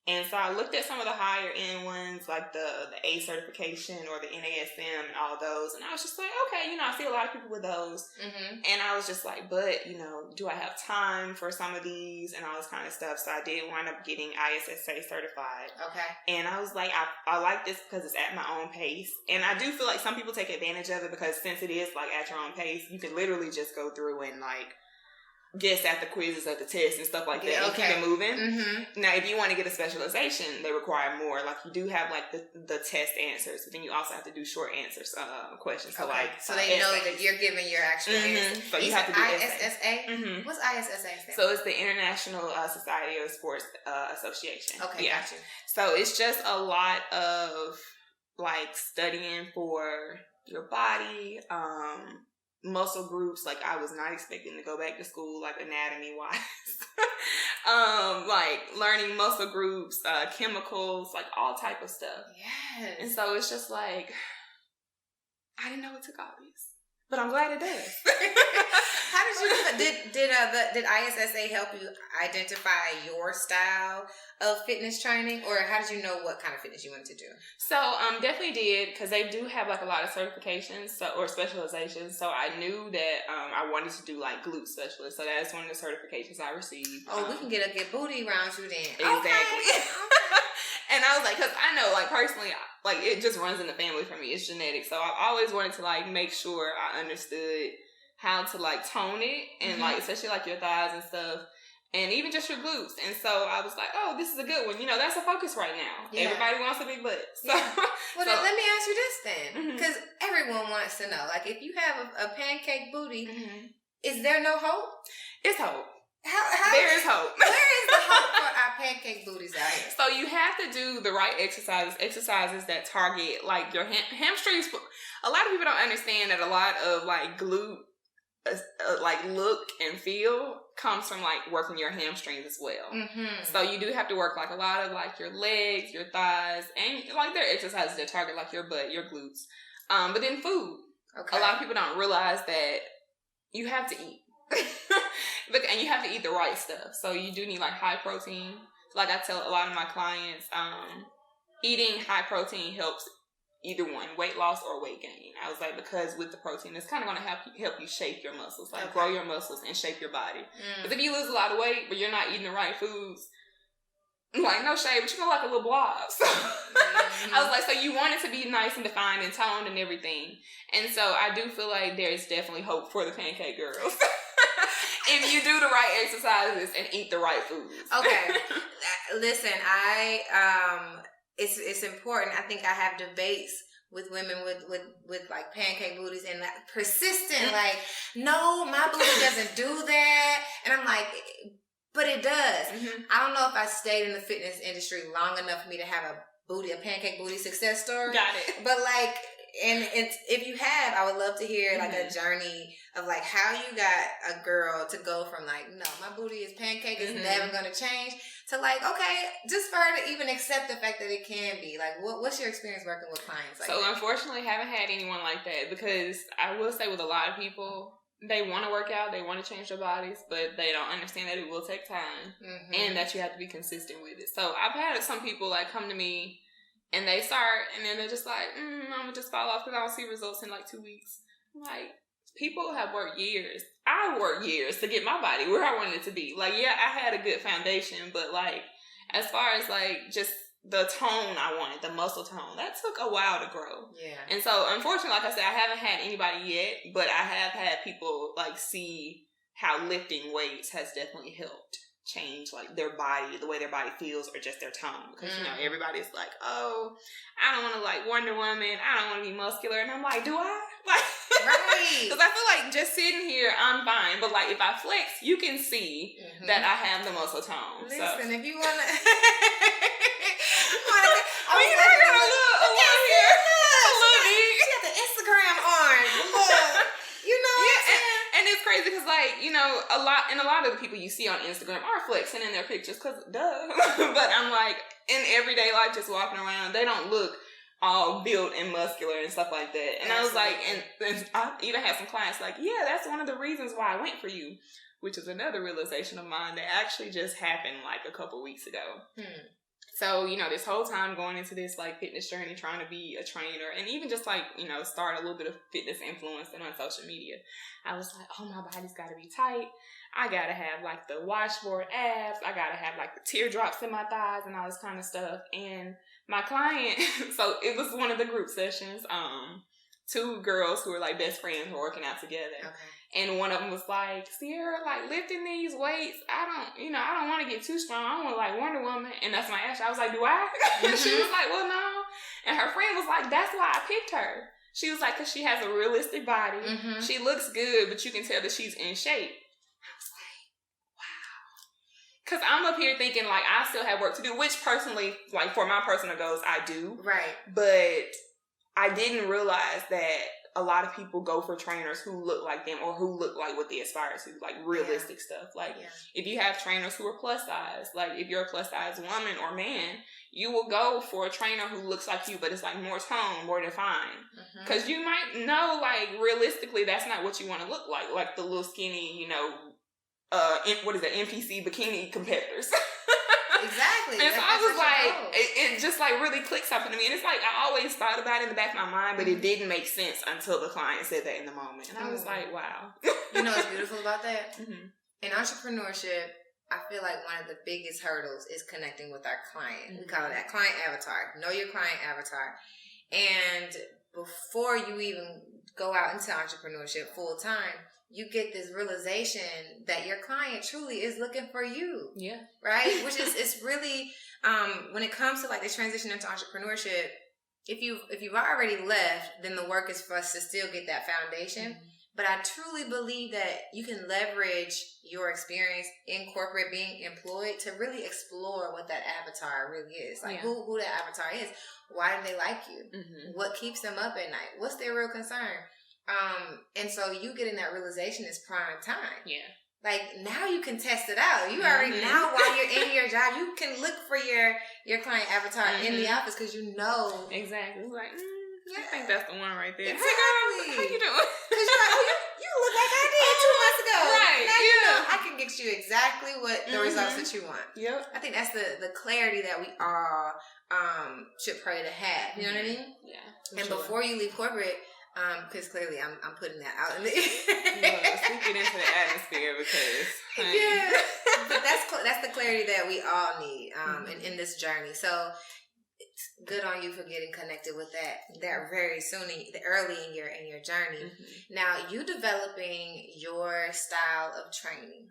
And so I looked at some of the higher end ones, like the A certification or the NASM and all those. And I was just like, okay, you know, I see a lot of people with those. And I was just like, but, you know, do I have time for some of these and all this kind of stuff? So I did wind up getting ISSA-certified. Okay. And I was like, I like this because it's at my own pace. And I do feel like some people take advantage of it because since it is like at your own pace, you can literally just go through and like guess at the quizzes, at the tests and stuff like that, and keep it moving. Now, if you want to get a specialization, they require more. Like, you do have, like, the test answers, but then you also have to do short answers questions. So, like, so they know that you're giving your actual answers. So you have to do ISSA? What's ISSA stand for? So it's the International Society of Sports Association. Okay, gotcha. So it's just a lot of, like, studying for your body, muscle groups. Like, I was not expecting to go back to school, like, anatomy wise. Like learning muscle groups, chemicals, like all type of stuff. Yes. And so it's just like, I didn't know it took all these, but I'm glad it does. How did you did ISSA help you identify your style of fitness training, or how did you know what kind of fitness you wanted to do? So definitely did, because they do have like a lot of certifications or specializations. So I knew that I wanted to do like glute specialist. So that's one of the certifications I received. Oh, we can get booty around you then. Exactly. Okay. And I was like, because I know, like, personally, like, it just runs in the family for me. It's genetic. So I always wanted to like make sure I understood how to like tone it and like especially like your thighs and stuff. And even just your glutes. And so I was like, oh, this is a good one. You know, that's a focus right now. Yeah. Everybody wants a big butt. So, well, then let me ask you this then. Because everyone wants to know. Like, if you have a pancake booty, is there no hope? It's hope. How there is hope. Where is the hope for our pancake booties out here? So you have to do the right exercises that target, like, your hamstrings. A lot of people don't understand that a lot of, like, glute, like, look and feel comes from like working your hamstrings as well. So you do have to work like a lot of like your legs, your thighs, and like there are exercises that target like your butt, your glutes. But then food. Okay. A lot of people don't realize that you have to eat. And you have to eat the right stuff. So you do need like high protein. Like I tell a lot of my clients, eating high protein helps either one, weight loss or weight gain. I was like, because with the protein, it's kind of going to help you shape your muscles, like grow your muscles and shape your body. Because if you lose a lot of weight, but you're not eating the right foods, like, no shade, but you're like a little blob. So I was like, so you want it to be nice and defined and toned and everything. And so I do feel like there's definitely hope for the pancake girls. If you do the right exercises and eat the right foods. Okay. Listen, it's important. I think I have debates with women with like pancake booties and like persistent, like, no, my booty doesn't do that. And I'm like, but it does. I don't know if I stayed in the fitness industry long enough for me to have a pancake booty success story. Got it. But like, and if you have, I would love to hear like a journey of like how you got a girl to go from like, no, my booty is pancake, it's never going to change, to like, okay, just for her to even accept the fact that it can be. Like, what's your experience working with clients like that? Unfortunately, I haven't had anyone like that, because I will say with a lot of people, they want to work out, they want to change their bodies, but they don't understand that it will take time and that you have to be consistent with it. So I've had some people like come to me and they start, and then they're just like, I'm going to just fall off because I don't see results in like 2 weeks. I'm like, people have worked years. I worked years to get my body where I wanted it to be. Like, yeah, I had a good foundation, but like, as far as like just the tone I wanted, the muscle tone, that took a while to grow. Yeah. And so, unfortunately, like I said, I haven't had anybody yet, but I have had people like see how lifting weights has definitely helped change like their body, the way their body feels, or just their tone. Because you know, everybody's like, oh, I don't want to like Wonder Woman, I don't want to be muscular, and I'm like, do I? Like, right. Right. Because I feel like just sitting here, I'm fine. But like if I flex, you can see that I have the muscle tone. Listen, if you want to... She had the Instagram on. Look. You know what I'm saying? And it's crazy because, like, you know, a lot of the people you see on Instagram are flexing in their pictures because, duh. But I'm like, in everyday life, just walking around, they don't look all built and muscular and stuff like that. And I was like, and I even had some clients like, yeah, that's one of the reasons why I went for you, which is another realization of mine that actually just happened like a couple weeks ago. So, you know, this whole time going into this, like, fitness journey, trying to be a trainer, and even just, like, you know, start a little bit of fitness influencing on social media, I was like, oh, my body's got to be tight. I got to have, like, the washboard abs. I got to have, like, the teardrops in my thighs and all this kind of stuff. And my client, so it was one of the group sessions, 2 girls who were, like, best friends were working out together. Okay. And one of them was like, Ciara, like, lifting these weights, I don't want to get too strong. I want like Wonder Woman. And that's my answer. I was like, do I? And she was like, well, no. And her friend was like, that's why I picked her. She was like, because she has a realistic body. She looks good, but you can tell that she's in shape. I was like, wow. Because I'm up here thinking, like, I still have work to do, which personally, like, for my personal goals, I do. Right. But I didn't realize that a lot of people go for trainers who look like them or who look like what they aspire to, like realistic stuff. Like if you have trainers who are plus size, like if you're a plus size woman or man, you will go for a trainer who looks like you, but it's like more toned, more defined. Because you might know, like, realistically, that's not what you want to look like the little skinny, you know, what is it, NPC bikini competitors. Exactly. And so I was like, it just like really clicked something to me. And it's like, I always thought about it in the back of my mind, but it didn't make sense until the client said that in the moment. And I was like, wow. You know what's beautiful about that? In entrepreneurship, I feel like one of the biggest hurdles is connecting with our client. We call it that client avatar. Know your client avatar. And before you even go out into entrepreneurship full time, you get this realization that your client truly is looking for you. Yeah. Right? Which is, it's really, when it comes to like the transition into entrepreneurship, if you've already left, then the work is for us to still get that foundation. But I truly believe that you can leverage your experience in corporate being employed to really explore what that avatar really is. Like who that avatar is. Why do they like you? What keeps them up at night? What's their real concern? And so you getting that realization is prime time. Yeah. Like now you can test it out. You already now while you're in your job, you can look for your client avatar in the office because you know exactly. Like, I think that's the one right there. Exactly. Hey girl, how you doing? Because you're like, you look like I did 2 months ago. Right. Now you know I can get you exactly what the results that you want. Yep. I think that's the clarity that we all should pray to have. You know what I mean? Yeah. And before you leave corporate. Because clearly I'm putting that out in the let's get into the atmosphere because but that's the clarity that we all need in this journey. So it's good on you for getting connected with that very soon, early in your journey. Now you developing your style of training.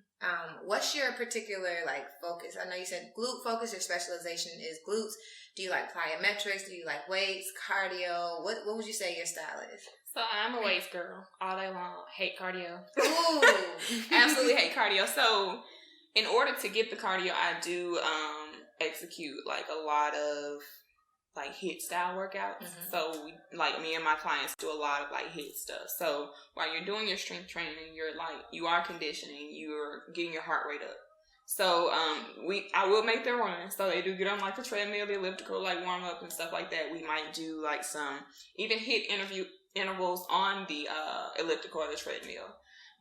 What's your particular like focus? I know you said glute focus. Your specialization is glutes. Do you like plyometrics? Do you like weights, cardio? What would you say your style is? So I'm a weights girl all day long. Hate cardio. Ooh. Absolutely hate cardio. So in order to get the cardio, I do execute like a lot of like HIIT style workouts. So like me and my clients do a lot of like HIIT stuff. So while you're doing your strength training, you are conditioning, you're getting your heart rate up. So I will make them run. So they do get on like the treadmill, the elliptical, like warm up and stuff like that. We might do like some even HIIT intervals on the elliptical or the treadmill.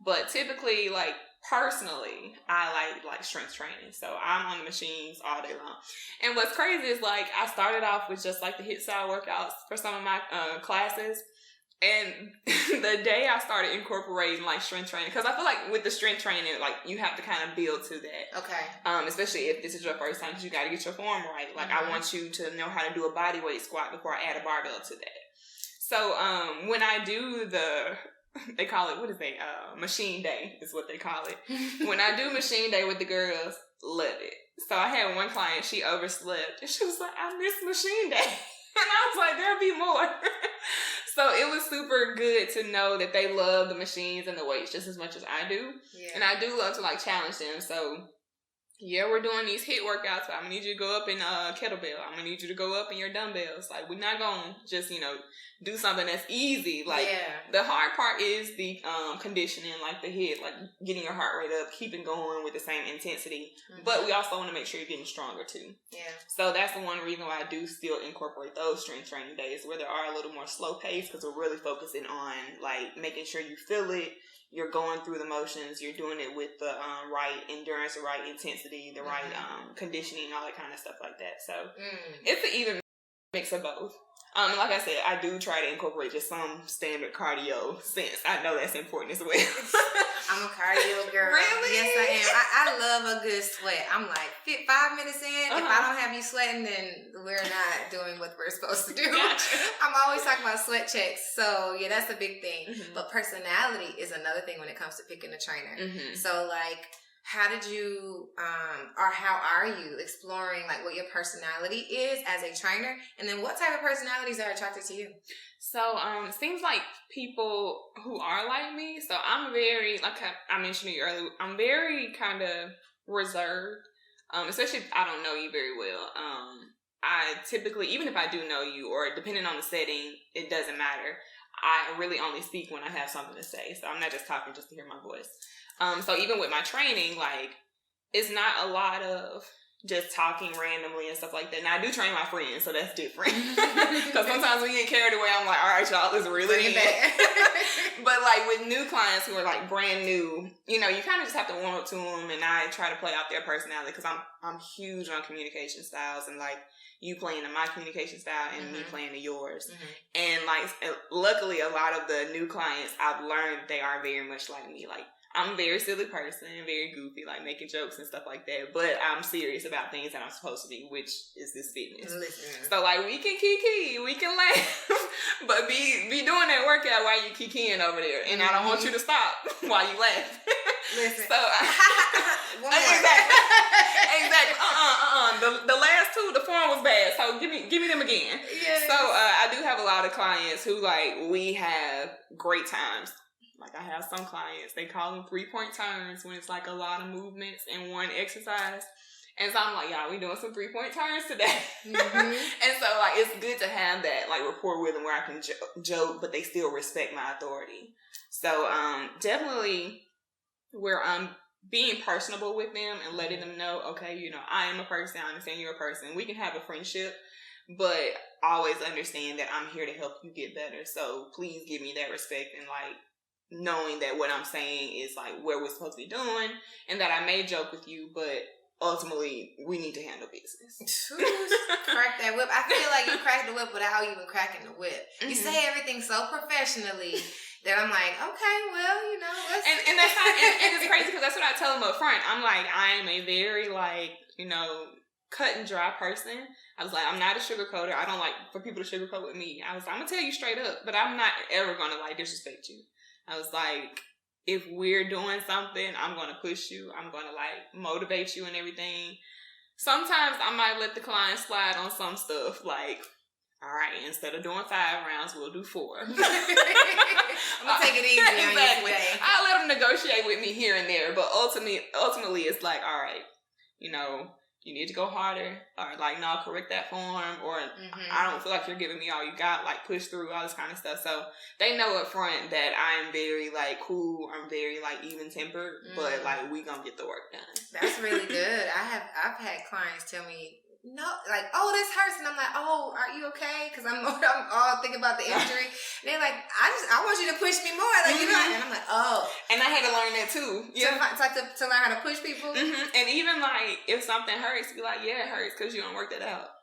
But typically, like personally, I like strength training. So I'm on the machines all day long. And what's crazy is like I started off with just like the HIIT style workouts for some of my classes. And the day I started incorporating like strength training, because I feel like with the strength training, like you have to kind of build to that. Okay. Especially if this is your first time, because you got to get your form right. Like I want you to know how to do a body weight squat before I add a barbell to that. So when I do they call it, what is it? Machine day is what they call it. When I do machine day with the girls, love it. So I had one client, she overslept, and she was like, I miss machine day. And I was like, there'll be more. So it was super good to know that they love the machines and the weights just as much as I do. Yeah. And I do love to like challenge them. So yeah, we're doing these HIIT workouts, but I'm gonna need you to go up in kettlebell. I'm gonna need you to go up in your dumbbells. Like, we're not gonna just, do something that's easy. Like, the hard part is the conditioning, like the HIIT, like getting your heart rate up, keeping going with the same intensity. Mm-hmm. But we also want to make sure you're getting stronger too. Yeah. So that's the one reason why I do still incorporate those strength training days where there are a little more slow pace, because we're really focusing on like making sure you feel it. You're going through the motions. You're doing it with the right endurance, the right intensity, the right conditioning, all that kind of stuff like that. So it's an even mix of both. Like I said, I do try to incorporate just some standard cardio since I know that's important as well. I'm a cardio girl. Really? Yes, I am. I love a good sweat. I'm like 5 minutes in. If I don't have you sweating, then we're not doing what we're supposed to do. Gotcha. I'm always talking about sweat checks. So yeah, that's a big thing. Mm-hmm. But personality is another thing when it comes to picking a trainer. Mm-hmm. So like, how did you, or how are you exploring like what your personality is as a trainer? And then what type of personalities are attracted to you? So, it seems like people who are like me, so I'm very, like I mentioned to you earlier, I'm very kind of reserved, especially if I don't know you very well. I typically, even if I do know you, or depending on the setting, it doesn't matter. I really only speak when I have something to say. So I'm not just talking just to hear my voice. So even with my training, like, it's not a lot of just talking randomly and stuff like that. Now, I do train my friends, so that's different. Because sometimes we get carried away. I'm like, all right, y'all, this is really bad. But, like, with new clients who are, like, brand new, you kind of just have to warm up to them, and I try to play out their personality, because I'm huge on communication styles, and, like, you playing to my communication style and me playing to yours. Mm-hmm. And, like, luckily, a lot of the new clients, I've learned they are very much like me. Like, I'm a very silly person, very goofy, like making jokes and stuff like that. But I'm serious about things that I'm supposed to be, which is this fitness. Listen. So like, we can kiki, we can laugh, but be doing that workout while you kikiing over there, and I don't want you to stop while you laugh. Listen. So exactly. The last two, the form was bad. So give me them again. Yes. So I do have a lot of clients who like we have great times. Like, I have some clients, they call them 3-point turns when it's like a lot of movements in one exercise. And so I'm like, y'all, we doing some 3-point turns today. Mm-hmm. And so, like, it's good to have that, like, rapport with them where I can joke, but they still respect my authority. So, definitely where I'm being personable with them and letting them know, okay, I am a person, I understand you're a person. We can have a friendship, but always understand that I'm here to help you get better. So, please give me that respect and, like, knowing that what I'm saying is like where we're supposed to be doing, and that I may joke with you, but ultimately we need to handle business. Crack that whip. I feel like you cracked the whip without even cracking the whip. Mm-hmm. You say everything so professionally that I'm like, okay, well, let's... And that's not, and it's crazy because that's what I tell them up front. I'm like, I am a very like, cut and dry person. I was like, I'm not a sugarcoater. I don't like for people to sugarcoat with me. I was like, I'm gonna tell you straight up, but I'm not ever gonna like disrespect you. I was like, if we're doing something, I'm going to push you. I'm going to, like, motivate you and everything. Sometimes I might let the client slide on some stuff. Like, all right, instead of doing 5 rounds, we'll do 4. I'm going to take it easy on you today. I'll let them negotiate with me here and there. But ultimately, it's like, all right, you need to go harder, or like, no, correct that form, or I don't feel like you're giving me all you got, like push through, all this kind of stuff. So they know up front that I'm very like cool, I'm very like even tempered, but like we gonna get the work done. That's really good. I've had clients tell me, no, like, oh, this hurts, and I'm like, oh, are you okay? Because I'm all thinking about the injury. And they're like, I want you to push me more, like and I'm like, oh. And I had to learn that too. Yeah, to learn how to push people. Mm-hmm. And even like if something hurts, be like, yeah, it hurts because you don't work that out.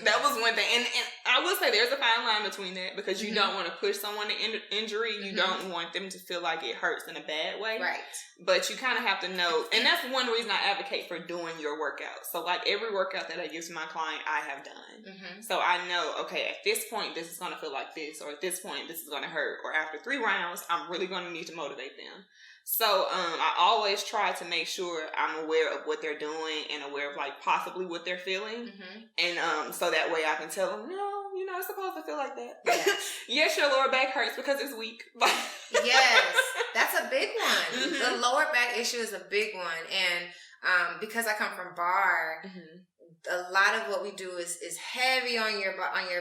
That was one thing, and I will say there's a fine line between that, because you don't want to push someone to injury. You don't want them to feel like it hurts in a bad way, right? But you kind of have to know, and that's one reason I advocate for doing your workout. So like every workout that I give to my client, I have done. So I know, okay, at this point this is going to feel like this, or at this point this is going to hurt, or after 3 rounds I'm really going to need to motivate them. So I always try to make sure I'm aware of what they're doing and aware of like possibly what they're feeling, and so that way I can tell them, no, it's supposed to feel like that. Yes. Yes, your lower back hurts because it's weak. Yes, that's a big one. Mm-hmm. The lower back issue is a big one. And because I come from bar, a lot of what we do is heavy on your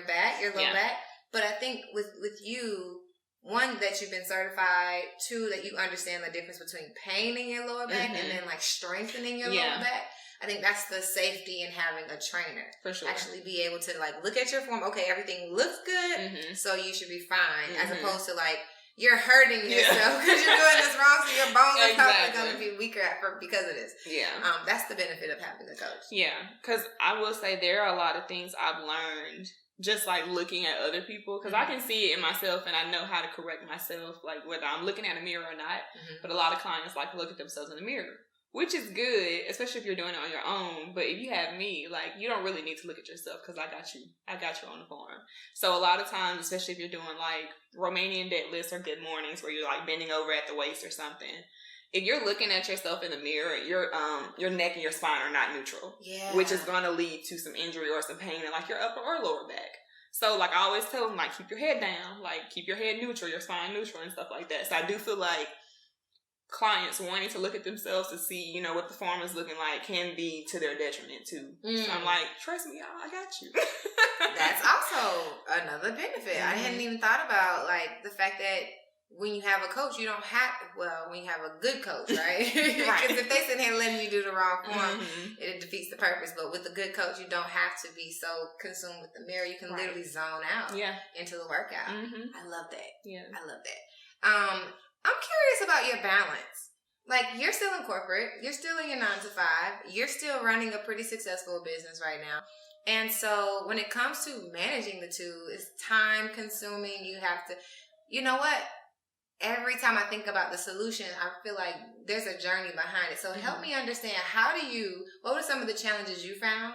back, your low back. But I think with you, one, that you've been certified, two, that you understand the difference between pain in your lower back and then like strengthening your lower back. I think that's the safety in having a trainer. For sure. Actually be able to like look at your form. Okay, everything looks good, so you should be fine. As opposed to like, you're hurting yourself because you're doing this wrong, so your bones are probably going to be weaker because of this. Yeah. That's the benefit of having a coach. Yeah, because I will say there are a lot of things I've learned just like looking at other people, because I can see it in myself and I know how to correct myself, like whether I'm looking at a mirror or not. But a lot of clients like to look at themselves in the mirror, which is good, especially if you're doing it on your own. But if you have me, like, you don't really need to look at yourself because I got you on the form. So a lot of times, especially if you're doing like Romanian deadlifts or good mornings where you're like bending over at the waist or something, if you're looking at yourself in the mirror, your neck and your spine are not neutral, which is going to lead to some injury or some pain in like your upper or lower back. So like I always tell them, like, keep your head down, like keep your head neutral, your spine neutral and stuff like that. So I do feel like clients wanting to look at themselves to see, what the form is looking like can be to their detriment too. So I'm like, trust me, y'all, I got you. That's also another benefit. I hadn't even thought about like the fact that when you have a coach, you don't have, when you have a good coach, right? Because if they sit here letting you do the wrong form, it defeats the purpose. But with a good coach, you don't have to be so consumed with the mirror. You can literally zone out into the workout. I love that. Yeah. I love that. I'm curious about your balance. Like, you're still in corporate. You're still in your 9 to 5. You're still running a pretty successful business right now. And so when it comes to managing the two, it's time consuming. You have to, you know what? Every time I think about the solution, I feel like there's a journey behind it. So help me understand, what were some of the challenges you found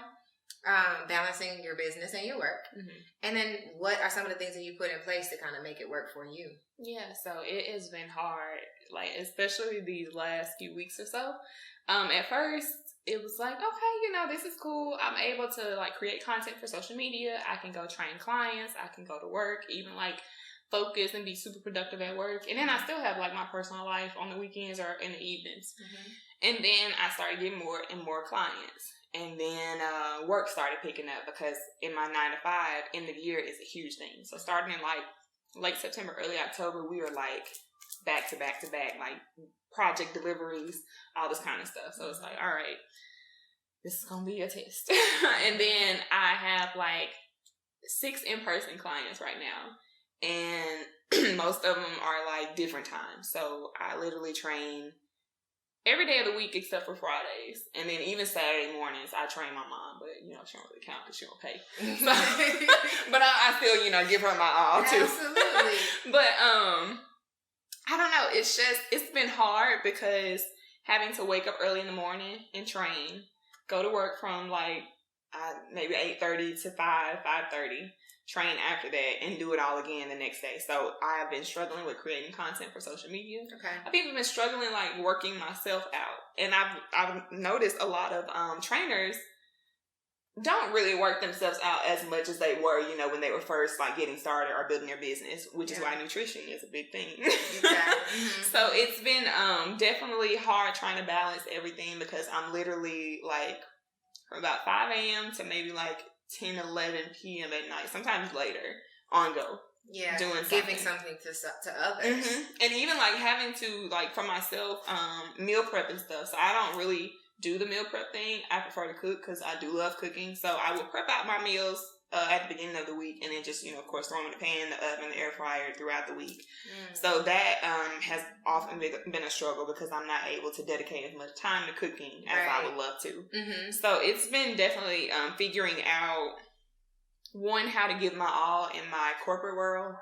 balancing your business and your work? And then what are some of the things that you put in place to kind of make it work for you? Yeah, so it has been hard, like especially these last few weeks or so. At first, it was like, okay, this is cool. I'm able to like create content for social media. I can go train clients. I can go to work, even like focus and be super productive at work. And then I still have like my personal life on the weekends or in the evenings. And then I started getting more and more clients. And then work started picking up because in my 9 to 5, end of year is a huge thing. So starting in like late September, early October, we were like back to back to back, like project deliveries, all this kind of stuff. So it's like, all right, this is going to be a test. And then I have like 6 in-person clients right now. And most of them are like different times. So I literally train every day of the week except for Fridays. And then even Saturday mornings, I train my mom. But, she don't really count because she don't pay. So, but I still, give her my all too. Absolutely. But, I don't know. It's been hard because having to wake up early in the morning and train, go to work from like maybe 8:30 to 5:30. Train after that and do it all again the next day. So I have been struggling with creating content for social media. Okay. I've even been struggling like working myself out. And I've noticed a lot of trainers don't really work themselves out as much as they were, when they were first like getting started or building their business, which is why nutrition is a big thing. Exactly. So it's been definitely hard trying to balance everything because I'm literally like from about 5 a.m. to maybe like 10, 11 p.m. at night, sometimes later, on go. Yeah, doing something. Giving something to others. And even like having to, like for myself, meal prep and stuff. So I don't really do the meal prep thing. I prefer to cook because I do love cooking. So I will prep out my meals at the beginning of the week and then just, of course, throw them in the pan, the oven, the air fryer throughout the week. So that has often been a struggle because I'm not able to dedicate as much time to cooking as I would love to. So it's been definitely figuring out, one, how to give my all in my corporate world,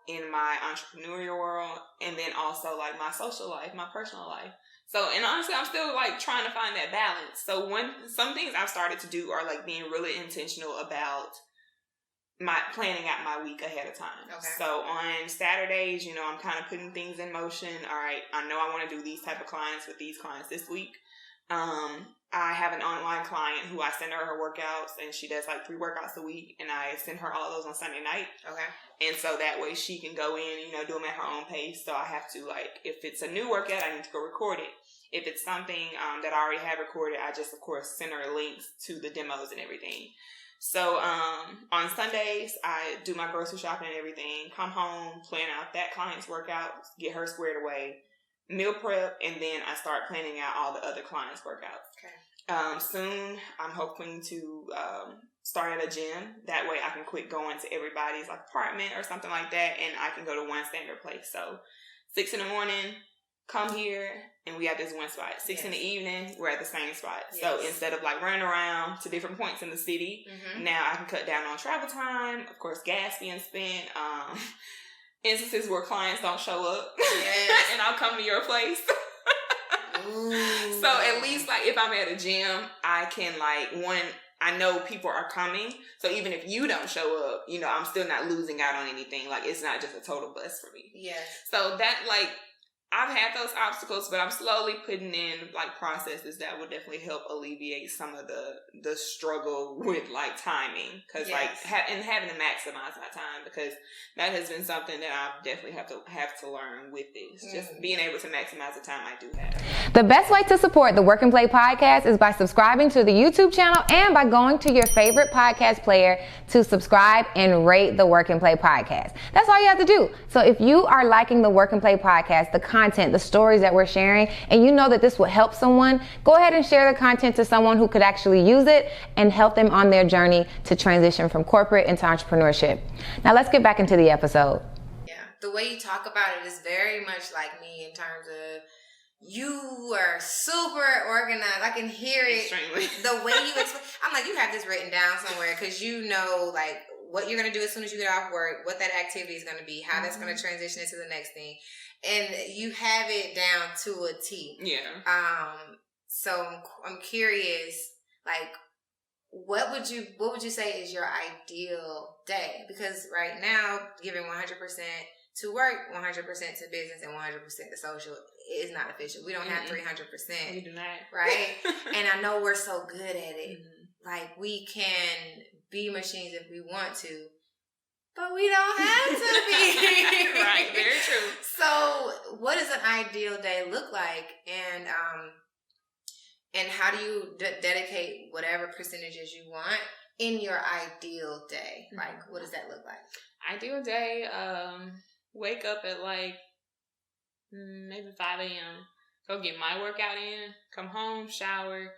in my entrepreneurial world, and then also like my social life, my personal life. So, and honestly, I'm still like trying to find that balance. So some things I've started to do are like being really intentional about my planning out my week ahead of time. Okay. So on Saturdays, I'm kind of putting things in motion. All right, I know I want to do these type of clients with these clients this week. I have an online client who I send her workouts, and she does like 3 workouts a week, and I send her all of those on Sunday night. Okay. And so that way she can go in, do them at her own pace. So I have to, if it's a new workout, I need to go record it. If it's something that I already have recorded, I just, of course, send her links to the demos and everything. So on Sundays, I do my grocery shopping and everything, come home, plan out that client's workout, get her squared away, meal prep, and then I start planning out all the other clients' workouts. Okay. Soon, I'm hoping to start at a gym. That way I can quit going to everybody's apartment or something like that, and I can go to one standard place. So 6 in the morning, come here, and we have this one spot. 6 in the evening, we're at the same spot. Yes. So instead of running around to different points in the city, now I can cut down on travel time. Of course, gas being spent. Instances where clients don't show up, and I'll come to your place. So at least if I'm at a gym, I can I know people are coming. So even if you don't show up, I'm still not losing out on anything. It's not just a total bust for me. Yes. So that I've had those obstacles, but I'm slowly putting in processes that would definitely help alleviate some of the struggle with timing, because and having to maximize my time, because that has been something that I definitely have to learn with this. Just being able to maximize the time I do have. The best way to support the Work and Play podcast is by subscribing to the YouTube channel and by going to your favorite podcast player to subscribe and rate the Work and Play podcast. That's all you have to do. So if you are liking the Work and Play podcast, the content, the stories that we're sharing, and you know that this will help someone, go ahead and share the content to someone who could actually use it and help them on their journey to transition from corporate into entrepreneurship. Now let's get back into the episode. Yeah, the way you talk about it is very much like me in terms of you are super organized. I can hear it. Extremely. The way you explain. I'm like, you have this written down somewhere, because what you're going to do as soon as you get off work, what that activity is going to be, how that's going to transition into the next thing. And you have it down to a T. Yeah. So I'm curious, what would you say is your ideal day? Because right now, giving 100% to work, 100% to business, and 100% to social is not efficient. We don't have 300%. We do not. Right? And I know we're so good at it. We can be machines if we want to, but we don't have to be. Right, very true. So what does an ideal day look like? And how do you dedicate whatever percentages you want in your ideal day? What does that look like? Ideal day, wake up at maybe 5 a.m. Go get my workout in, come home, shower,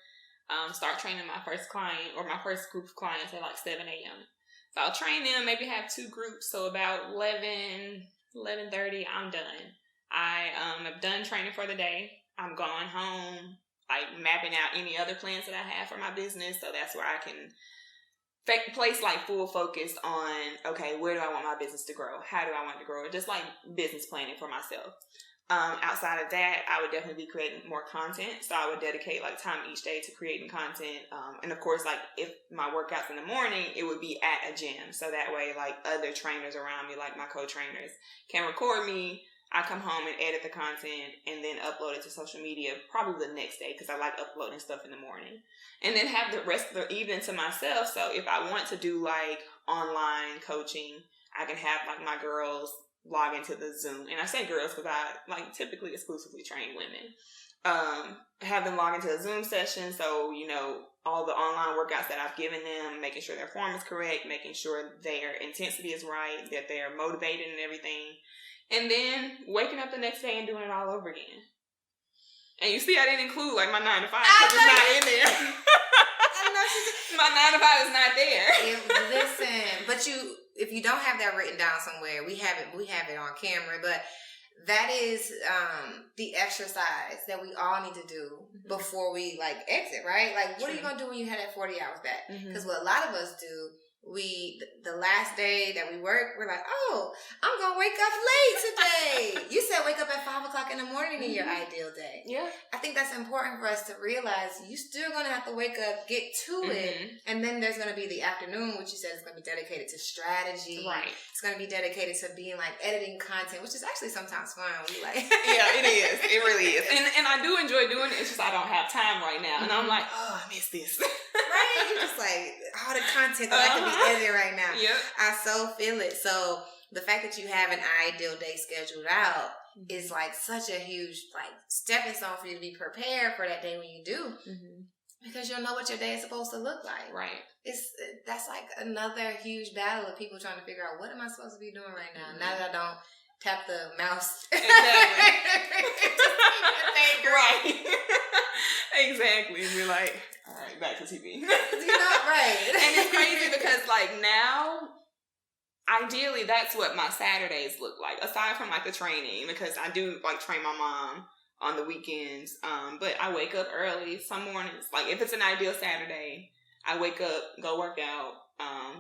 start training my first client or my first group of clients at 7 a.m. So I'll train them, maybe have 2 groups. So about 11:30, I'm done. I am done training for the day. I'm going home, mapping out any other plans that I have for my business. So that's where I can place full focus on, okay, where do I want my business to grow? How do I want it to grow? Just business planning for myself. Outside of that, I would definitely be creating more content. So I would dedicate time each day to creating content. And of course, if my workouts in the morning, it would be at a gym. So that way, other trainers around me, my co-trainers, can record me. I come home and edit the content and then upload it to social media probably the next day, because I like uploading stuff in the morning. And then have the rest of the evening to myself. So if I want to do online coaching, I can have my girls log into the Zoom. And I say girls because I typically exclusively train women. Have them log into a Zoom session. So, all the online workouts that I've given them, making sure their form is correct, making sure their intensity is right, that they're motivated and everything. And then waking up the next day and doing it all over again. And you see, I didn't include my 9 to 5 because it's not in there. My 9 to 5 is not there. Listen, but if you don't have that written down somewhere, we have it on camera, but that is the exercise that we all need to do before we exit, right? What are you gonna do when you have that 40 hours back? Because what a lot of us do, the last day that we work, we're like, oh, I'm gonna wake up late today. You said wake up at 5 o'clock in the morning in your ideal day. Yeah. I think that's important for us to realize. You still gonna have to wake up, get to it, and then there's gonna be the afternoon, which you said is gonna be dedicated to strategy. Right. It's gonna be dedicated to being editing content, which is actually sometimes fun. Yeah, it is. It really is. And I do enjoy doing it. It's It's just I don't have time right now. And I'm like, oh, I miss this. Right? You're just like, all the content that I could be editing right now. Yep. I so feel it. So the fact that you have an ideal day scheduled out is like such a huge like stepping stone for you to be prepared for that day when you do. Because you'll know what your day is supposed to look like. Right. That's like another huge battle of people trying to figure out, what am I supposed to be doing right now? Now that I don't tap the mouse. Exactly. Right. Exactly. We're like, all right, back to TV. You know, right. And it's crazy because like now, ideally that's what my Saturdays look like, aside from like the training, because I do like train my mom on the weekends. But I wake up early some mornings. Like if it's an ideal Saturday, I wake up, go work out,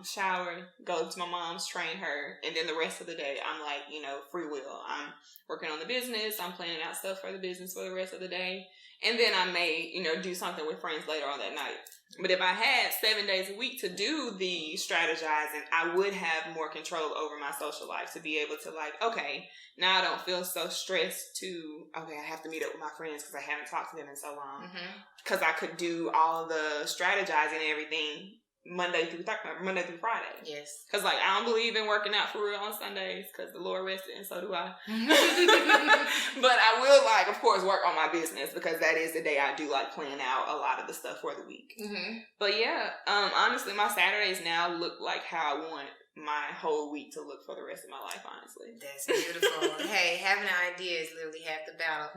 shower, go to my mom's, train her, and then the rest of the day I'm like, you know, free will. I'm working on the business, I'm planning out stuff for the business for the rest of the day. And then I may, you know, do something with friends later on that night. But if I had 7 days a week to do the strategizing, I would have more control over my social life to be able to like, okay, now I don't feel so stressed to, okay, I have to meet up with my friends because I haven't talked to them in so long. Because I could do all the strategizing and everything Monday through Friday. Yes. Because like I don't believe in working out for real on Sundays because the Lord rested and so do I. But I will like, of course, work on my business because that is the day I do like plan out a lot of the stuff for the week. But yeah, honestly, my Saturdays now look like how I want my whole week to look for the rest of my life, honestly. That's beautiful. Hey, having an idea is literally half the battle.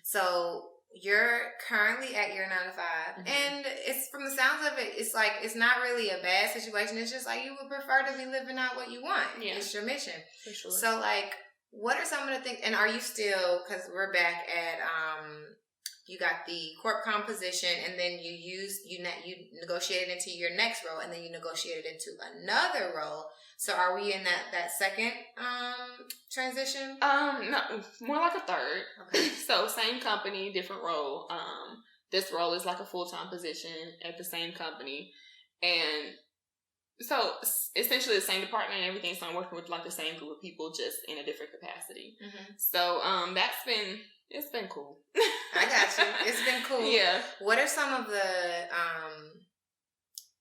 So you're currently at your 9 to 5, and it's from the sounds of it, it's like it's not really a bad situation. It's just like you would prefer to be living out what you want. Yeah. It's your mission. For sure. So like, what are some of the things? And are you still? Because we're back at you got the corp composition, and then you negotiated into your next role, and then you negotiated into another role. So are we in that second transition? No, more like a third. Okay. So same company, different role. This role is like a full-time position at the same company. And so essentially the same department and everything. So I'm working with like the same group of people, just in a different capacity. So it's been cool. I got you. It's been cool. Yeah. What are some of the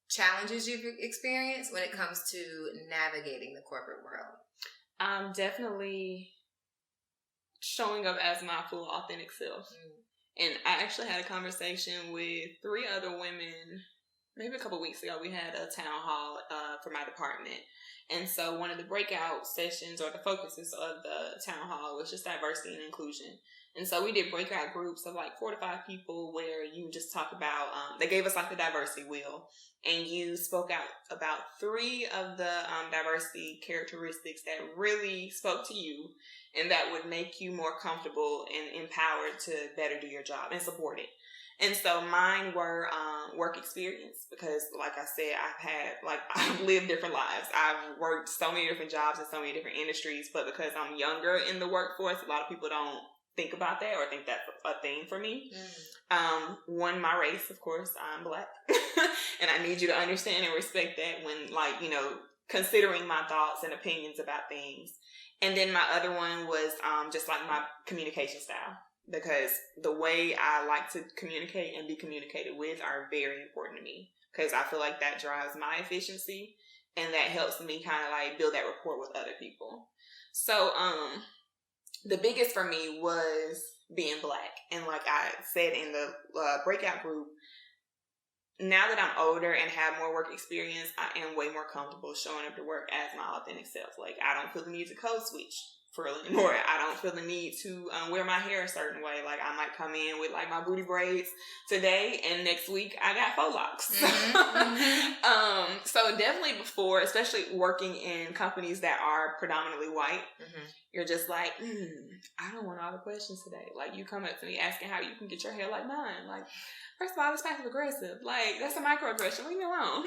challenges you've experienced when it comes to navigating the corporate world? I'm definitely showing up as my full authentic self. And I actually had a conversation with 3 other women maybe a couple weeks ago. We had a town hall for my department. And so one of the breakout sessions or the focuses of the town hall was just diversity and inclusion. And so we did breakout groups of like 4 to 5 people where you just talk about, they gave us like the diversity wheel, and you spoke out about 3 of the diversity characteristics that really spoke to you and that would make you more comfortable and empowered to better do your job and support it. And so mine were work experience, because like I said, I've lived different lives. I've worked so many different jobs in so many different industries, but because I'm younger in the workforce, a lot of people don't think about that or think that's a thing for me. One, my race, of course, I'm Black. And I need you to understand and respect that when, like, you know, considering my thoughts and opinions about things. And then my other one was just like my communication style, because the way I like to communicate and be communicated with are very important to me, because I feel like that drives my efficiency and that helps me kind of like build that rapport with other people. So the biggest for me was being Black. And like I said in the breakout group, now that I'm older and have more work experience, I am way more comfortable showing up to work as my authentic self. Like, I don't feel the need to code switch for real anymore. I don't feel the need to wear my hair a certain way. Like, I might come in with like my booty braids today, and next week I got faux locks. So definitely before, especially working in companies that are predominantly white, you're just like, I don't want all the questions today. Like, you come up to me asking how you can get your hair like mine. Like, first of all, it's passive aggressive. Like, that's a microaggression. Leave me alone.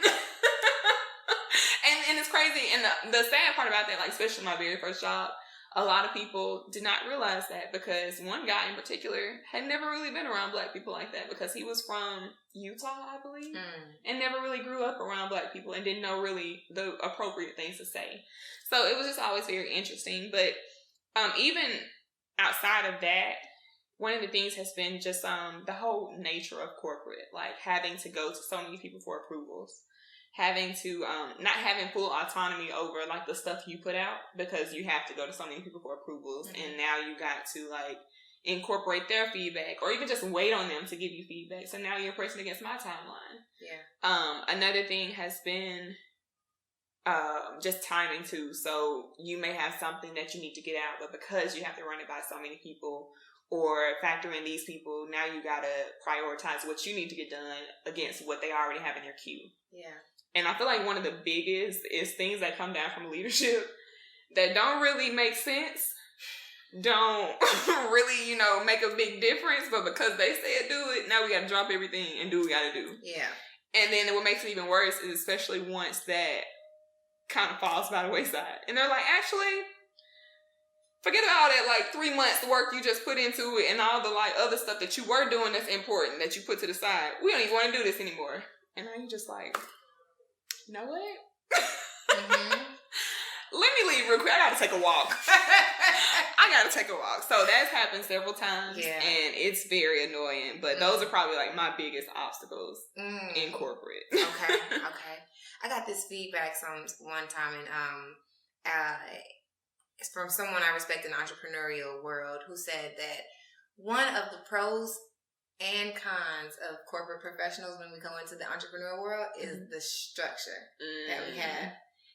and it's crazy. And the sad part about that, like, especially my very first job, a lot of people did not realize that, because one guy in particular had never really been around Black people like that, because he was from Utah, I believe, and never really grew up around Black people and didn't know really the appropriate things to say. So it was just always very interesting. But even outside of that, one of the things has been just the whole nature of corporate, like having to go to so many people for approvals, having to not having full autonomy over like the stuff you put out because you have to go to so many people for approvals, and now you got to like incorporate their feedback or even just wait on them to give you feedback. So now you're pressing against my timeline. Yeah. Another thing has been just timing too. So you may have something that you need to get out, but because you have to run it by so many people or factor in these people, now you gotta prioritize what you need to get done against what they already have in your queue. Yeah. And I feel like one of the biggest is things that come down from leadership that don't really make sense, don't really, you know, make a big difference, but because they said do it, now we gotta drop everything and do what we gotta do. Yeah. And then what makes it even worse is especially once that kind of falls by the wayside. And they're like, actually, forget about all that like 3 months work you just put into it and all the like other stuff that you were doing that's important that you put to the side. We don't even want to do this anymore. And now you just like, you know what? Let me leave real quick. I gotta take a walk. So that's happened several times, and it's very annoying. But those are probably like my biggest obstacles in corporate. Okay. I got this feedback one time, and it's from someone I respect in the entrepreneurial world who said that one of the pros and cons of corporate professionals when we go into the entrepreneurial world is the structure that we have.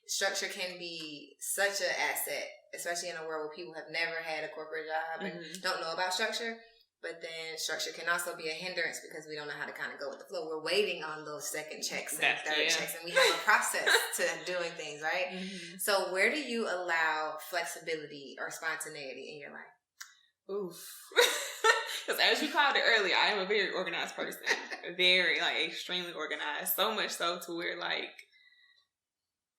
Structure can be such an asset, especially in a world where people have never had a corporate job and don't know about structure. But then structure can also be a hindrance because we don't know how to kind of go with the flow. We're waiting on those second checks and third checks, and we have a process to doing things, right? So where do you allow flexibility or spontaneity in your life? Oof. Because as you called it earlier, I am a very organized person. Very, like, extremely organized. So much so to where, like,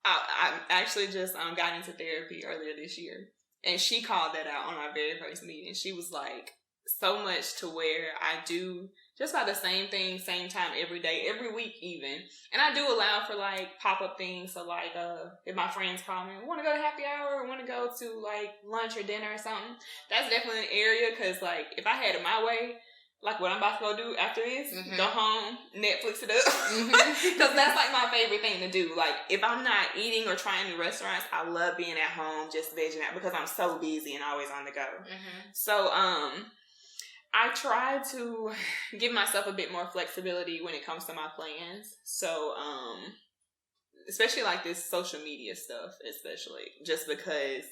I actually just got into therapy earlier this year. And she called that out on our very first meeting. She was like, so much to where I do just about the same thing, same time every day, every week even. And I do allow for like pop-up things. So like if my friends call me, want to go to happy hour or want to go to like lunch or dinner or something, that's definitely an area. Because like if I had it my way, like what I'm about to go do after this, go home, Netflix it up. Because that's like my favorite thing to do. Like if I'm not eating or trying new restaurants, I love being at home just vegging out because I'm so busy and always on the go. So I try to give myself a bit more flexibility when it comes to my plans. So, especially like this social media stuff, especially just because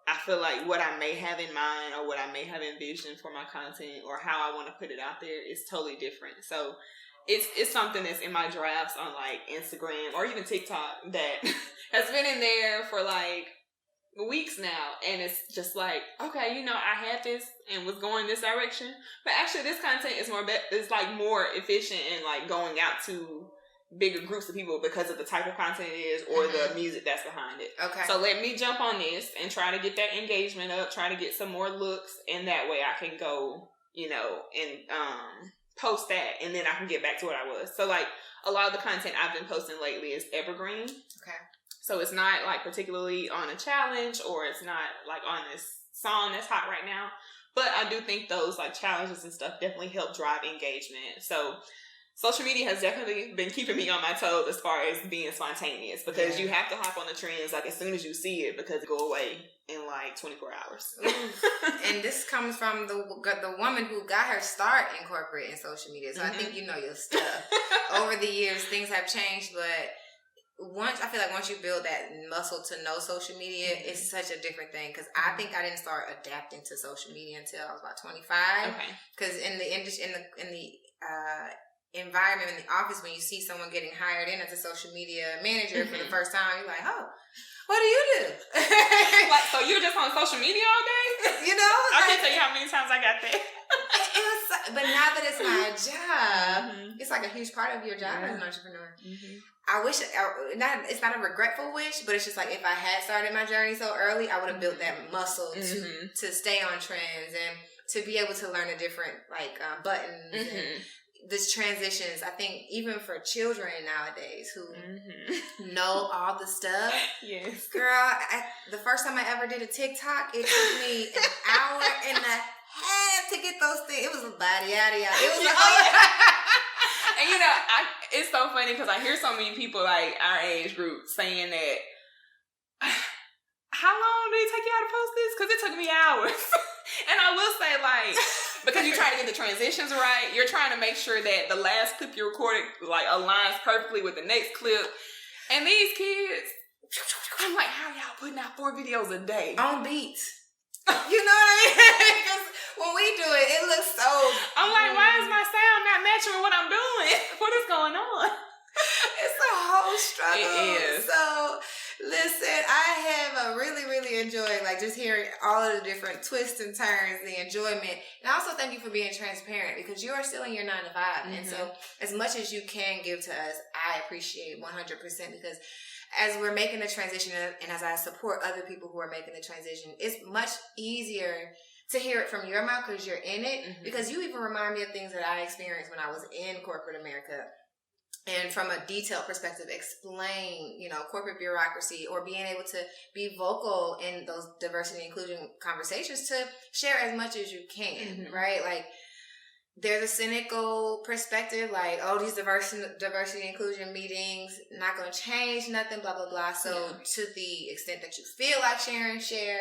I feel like what I may have in mind or what I may have envisioned for my content or how I want to put it out there is totally different. So it's something that's in my drafts on like Instagram or even TikTok that has been in there for like weeks now, and it's just like, okay, you know, I had this and was going this direction, but actually this content is it's like more efficient in like going out to bigger groups of people because of the type of content it is or the music that's behind it. Okay. So let me jump on this and try to get that engagement up, try to get some more looks, and that way I can go, you know, and post that, and then I can get back to what I was. So like a lot of the content I've been posting lately is evergreen. Okay. So it's not like particularly on a challenge or it's not like on this song that's hot right now. But I do think those like challenges and stuff definitely help drive engagement. So social media has definitely been keeping me on my toes as far as being spontaneous because you have to hop on the trends like as soon as you see it because it go away in like 24 hours. And this comes from the woman who got her start in corporate and social media. So I think you know your stuff. Over the years, things have changed, but I feel like once you build that muscle to know social media, it's such a different thing. Because I think I didn't start adapting to social media until I was about 25. Okay. Because in the environment in the office, when you see someone getting hired in as a social media manager for the first time, you're like, oh, what do you do? Like, so you're just on social media all day? You know? I can't tell you how many times I got that. But now that it's my job, it's like a huge part of your job as an entrepreneur. I wish, it's not a regretful wish, but it's just like if I had started my journey so early, I would have built that muscle to stay on trends and to be able to learn the different like buttons and this transitions. I think even for children nowadays who know all the stuff. Yes. Girl, the first time I ever did a TikTok, it took me an hour and a had to get those things. It was body, yada, yada. It was And you know, it's so funny because I hear so many people like our age group saying that, how long did it take y'all to post this? Because it took me hours. And I will say, like, because you try to get the transitions right, you're trying to make sure that the last clip you recorded like aligns perfectly with the next clip. And these kids, I'm like, how y'all putting out 4 videos a day? On beat. You know what I mean? Because when we do it, it looks so... I'm like, why is my sound not matching with what I'm doing? What is going on? It's a whole struggle. It is. So, listen, I have really, really enjoyed like just hearing all of the different twists and turns, the enjoyment. And I also thank you for being transparent because you are still in your 9 to 5. Mm-hmm. And so as much as you can give to us, I appreciate 100% because as we're making the transition and as I support other people who are making the transition, it's much easier to hear it from your mouth because you're in it. Mm-hmm. Because you even remind me of things that I experienced when I was in corporate America. And from a detailed perspective, explain, you know, corporate bureaucracy or being able to be vocal in those diversity and inclusion conversations to share as much as you can, mm-hmm. right? Like, there's a cynical perspective, like, oh, these diversity and inclusion meetings, not going to change nothing, blah, blah, blah. So to the extent that you feel like sharing, share.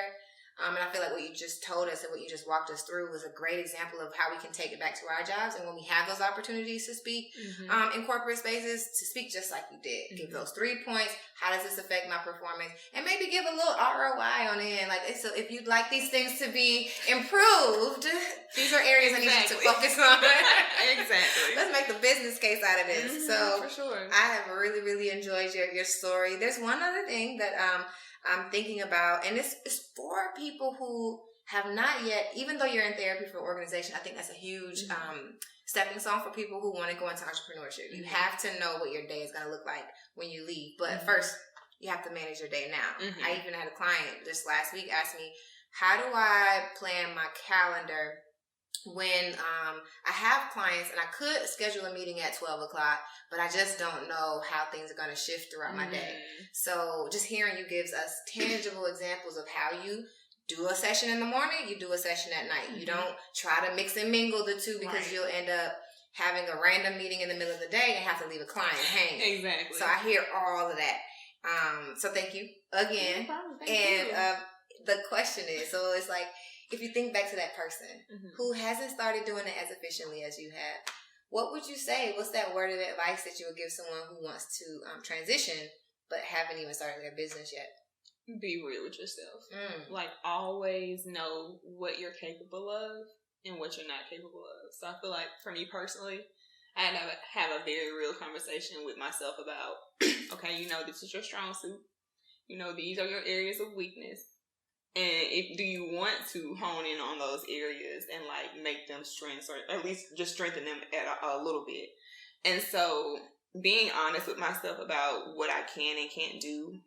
And I feel like what you just told us and what you just walked us through was a great example of how we can take it back to our jobs. And when we have those opportunities to speak in corporate spaces, to speak just like you did. Mm-hmm. Give those 3 points. How does this affect my performance? And maybe give a little ROI on it. Like, so if you'd like these things to be improved, these are areas I need you to focus on. Exactly. Let's make the business case out of this. Mm-hmm, so for sure. I have really, really enjoyed your story. There's one other thing that I'm thinking about, and it's for people who have not yet, even though you're in therapy for organization, I think that's a huge stepping stone for people who want to go into entrepreneurship. You have to know what your day is going to look like when you leave. But first, you have to manage your day now. Mm-hmm. I even had a client just last week ask me, how do I plan my calendar when I have clients and I could schedule a meeting at 12 o'clock, but I just don't know how things are going to shift throughout my day. So just hearing you gives us tangible examples of how you do a session in the morning, you do a session at night. You don't try to mix and mingle the two because you'll end up having a random meeting in the middle of the day and have to leave a client hanging. Exactly. So I hear all of that. So thank you again. Thank you. The question is, so it's like, if you think back to that person who hasn't started doing it as efficiently as you have, what would you say? What's that word of advice that you would give someone who wants to transition but haven't even started their business yet? Be real with yourself. Like, always know what you're capable of and what you're not capable of. So I feel like for me personally, I had to have a very real conversation with myself about, okay, you know, this is your strong suit. You know, these are your areas of weakness. And do you want to hone in on those areas and like make them strengths, or at least just strengthen them a little bit? And so being honest with myself about what I can and can't do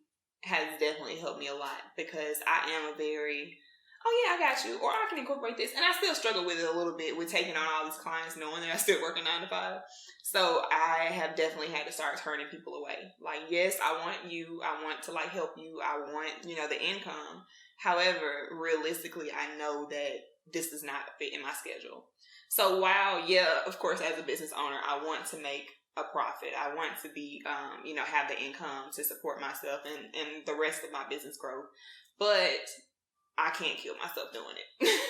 has definitely helped me a lot, because I am a very, oh yeah, I got you, or I can incorporate this. And I still struggle with it a little bit with taking on all these clients, knowing that I still work a 9 to 5. So I have definitely had to start turning people away. Like, yes, I want you. I want to like help you. I want, you know, the income. However, realistically, I know that this does not fit in my schedule. So while, yeah, of course, as a business owner, I want to make a profit. I want to be, you know, have the income to support myself and the rest of my business growth. But I can't kill myself doing it.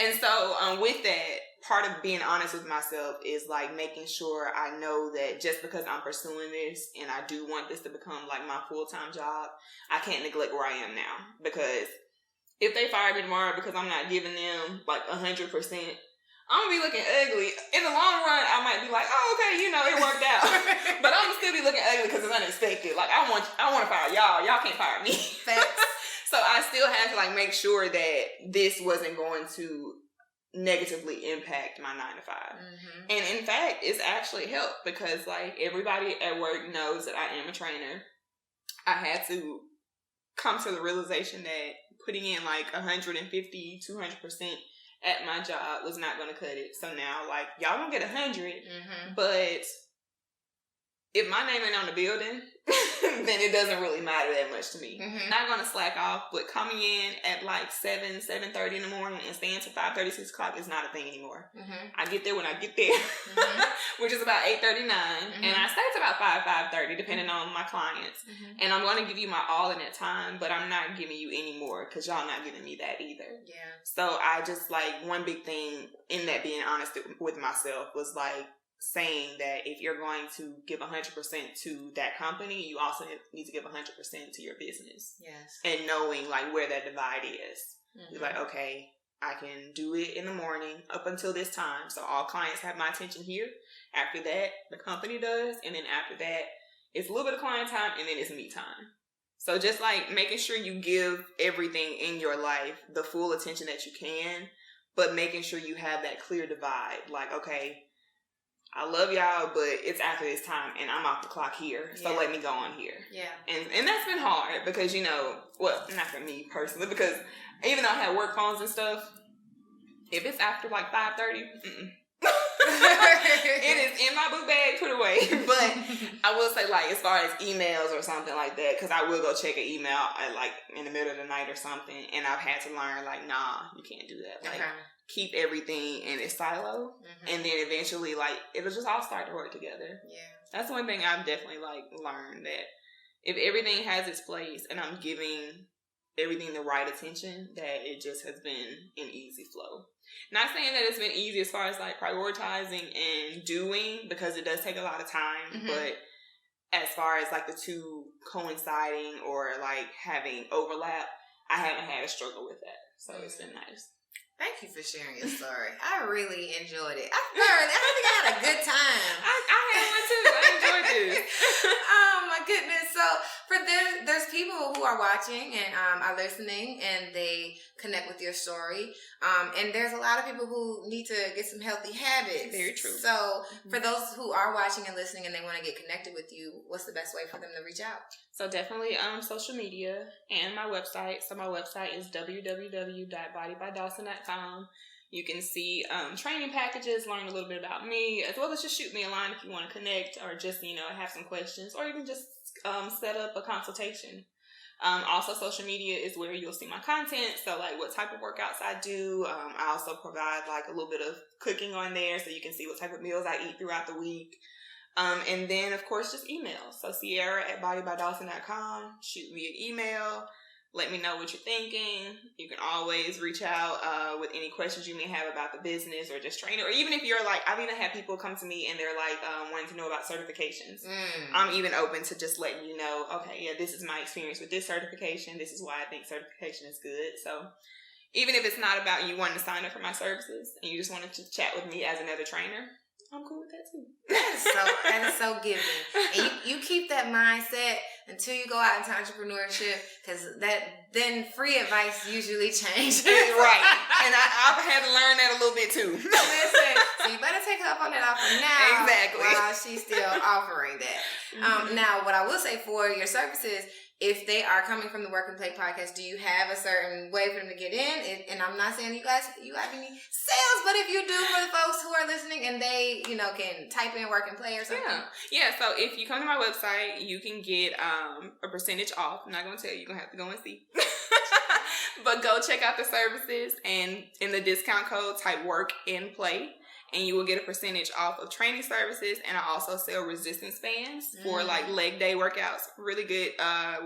And so with that, part of being honest with myself is like making sure I know that just because I'm pursuing this and I do want this to become like my full-time job, I can't neglect where I am now. Because if they fire me tomorrow because I'm not giving them like 100%, I'm gonna be looking ugly. In the long run, I might be like, oh, okay, you know, it worked out. But I'm gonna still be looking ugly because it's unexpected. Like, I want to fire y'all. Y'all can't fire me. Facts. So I still have to like make sure that this wasn't going to negatively impact my 9 to 5. And in fact, it's actually helped, because like everybody at work knows that I am a trainer. I had to come to the realization that putting in like 150, 200% at my job was not going to cut it. So now like y'all gonna get 100, but if my name ain't on the building, then it doesn't really matter that much to me. Not going to slack off, but coming in at like 7:30 in the morning and staying till 5:30, 6 o'clock is not a thing anymore. I get there when I get there, which is about 8:39, and I stay till about 5:30, depending on my clients. And I'm going to give you my all in that time, but I'm not giving you any more because y'all not giving me that either. Yeah. So I just like, one big thing in that, being honest with myself, was like, saying that if you're going to give 100% to that company, you also need to give 100% to your business. Yes. And knowing like where that divide is. You're like, okay, I can do it in the morning up until this time. So all clients have my attention here. After that, the company does. And then after that, it's a little bit of client time, and then it's me time. So just like making sure you give everything in your life the full attention that you can, but making sure you have that clear divide. Like, okay, I love y'all, but it's after this time, and I'm off the clock here, so let me go on here. Yeah. And that's been hard because, you know, well, not for me personally, because even though I have work phones and stuff, if it's after like 5:30, it is in my book bag, put away. But I will say, like, as far as emails or something like that, because I will go check an email at like in the middle of the night or something, and I've had to learn, like, nah, you can't do that. Like, keep everything in its silo, and then eventually, like, it'll just all start to work together. Yeah. That's one thing I've definitely, like, learned, that if everything has its place and I'm giving everything the right attention, that it just has been an easy flow. Not saying that it's been easy as far as, like, prioritizing and doing, because it does take a lot of time, but as far as, like, the two coinciding or, like, having overlap, I haven't had a struggle with that. So it's been nice. Thank you for sharing your story. I really enjoyed it. I think I had a good time. I had one too. I enjoyed this. Oh my goodness. So for them, there's people who are watching and are listening, and they connect with your story. And there's a lot of people who need to get some healthy habits. Very true. So for those who are watching and listening and they want to get connected with you, what's the best way for them to reach out? So definitely social media and my website. So my website is www.bodieddawson.com. You can see training packages, learn a little bit about me, as well as just shoot me a line if you want to connect, or just, you know, have some questions, or even just set up a consultation. Also, social media is where you'll see my content. So, like, what type of workouts I do. I also provide, like, a little bit of cooking on there, so you can see what type of meals I eat throughout the week. And then, of course, just email. So, Ciara@bodieddawson.com. Shoot me an email. Let me know what you're thinking. You can always reach out with any questions you may have about the business or just training. Or even if you're like, I've even had people come to me and they're like wanting to know about certifications. I'm even open to just letting you know, okay, yeah, this is my experience with this certification. This is why I think certification is good. So even if it's not about you wanting to sign up for my services and you just wanted to chat with me as another trainer, I'm cool with that too. That is so giving. And you keep that mindset until you go out into entrepreneurship, because then free advice usually changes. Right. And I've had to learn that a little bit too. Listen, so you better take her up on that offer now. Exactly. While she's still offering that. Now, what I will say for your services, if they are coming from the Work and Play podcast, do you have a certain way for them to get in? And I'm not saying you have any sales, but if you do, for the folks who are listening and they, you know, can type in Work and Play or something. Yeah. So if you come to my website, you can get a percentage off. I'm not going to tell you. You're going to have to go and see. But go check out the services, and in the discount code, type Work and Play, and you will get a percentage off of training services. And I also sell resistance bands for like leg day workouts. Really good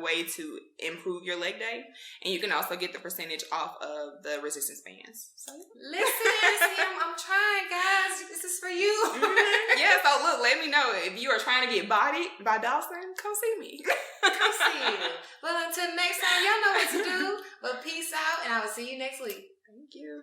way to improve your leg day. And you can also get the percentage off of the resistance bands. So listen, I'm trying, guys. This is for you. Yeah, so look, let me know if you are trying to get bodied by Dawson. Come see me. Come see you. Well, until next time, y'all know what to do. But peace out, and I will see you next week. Thank you.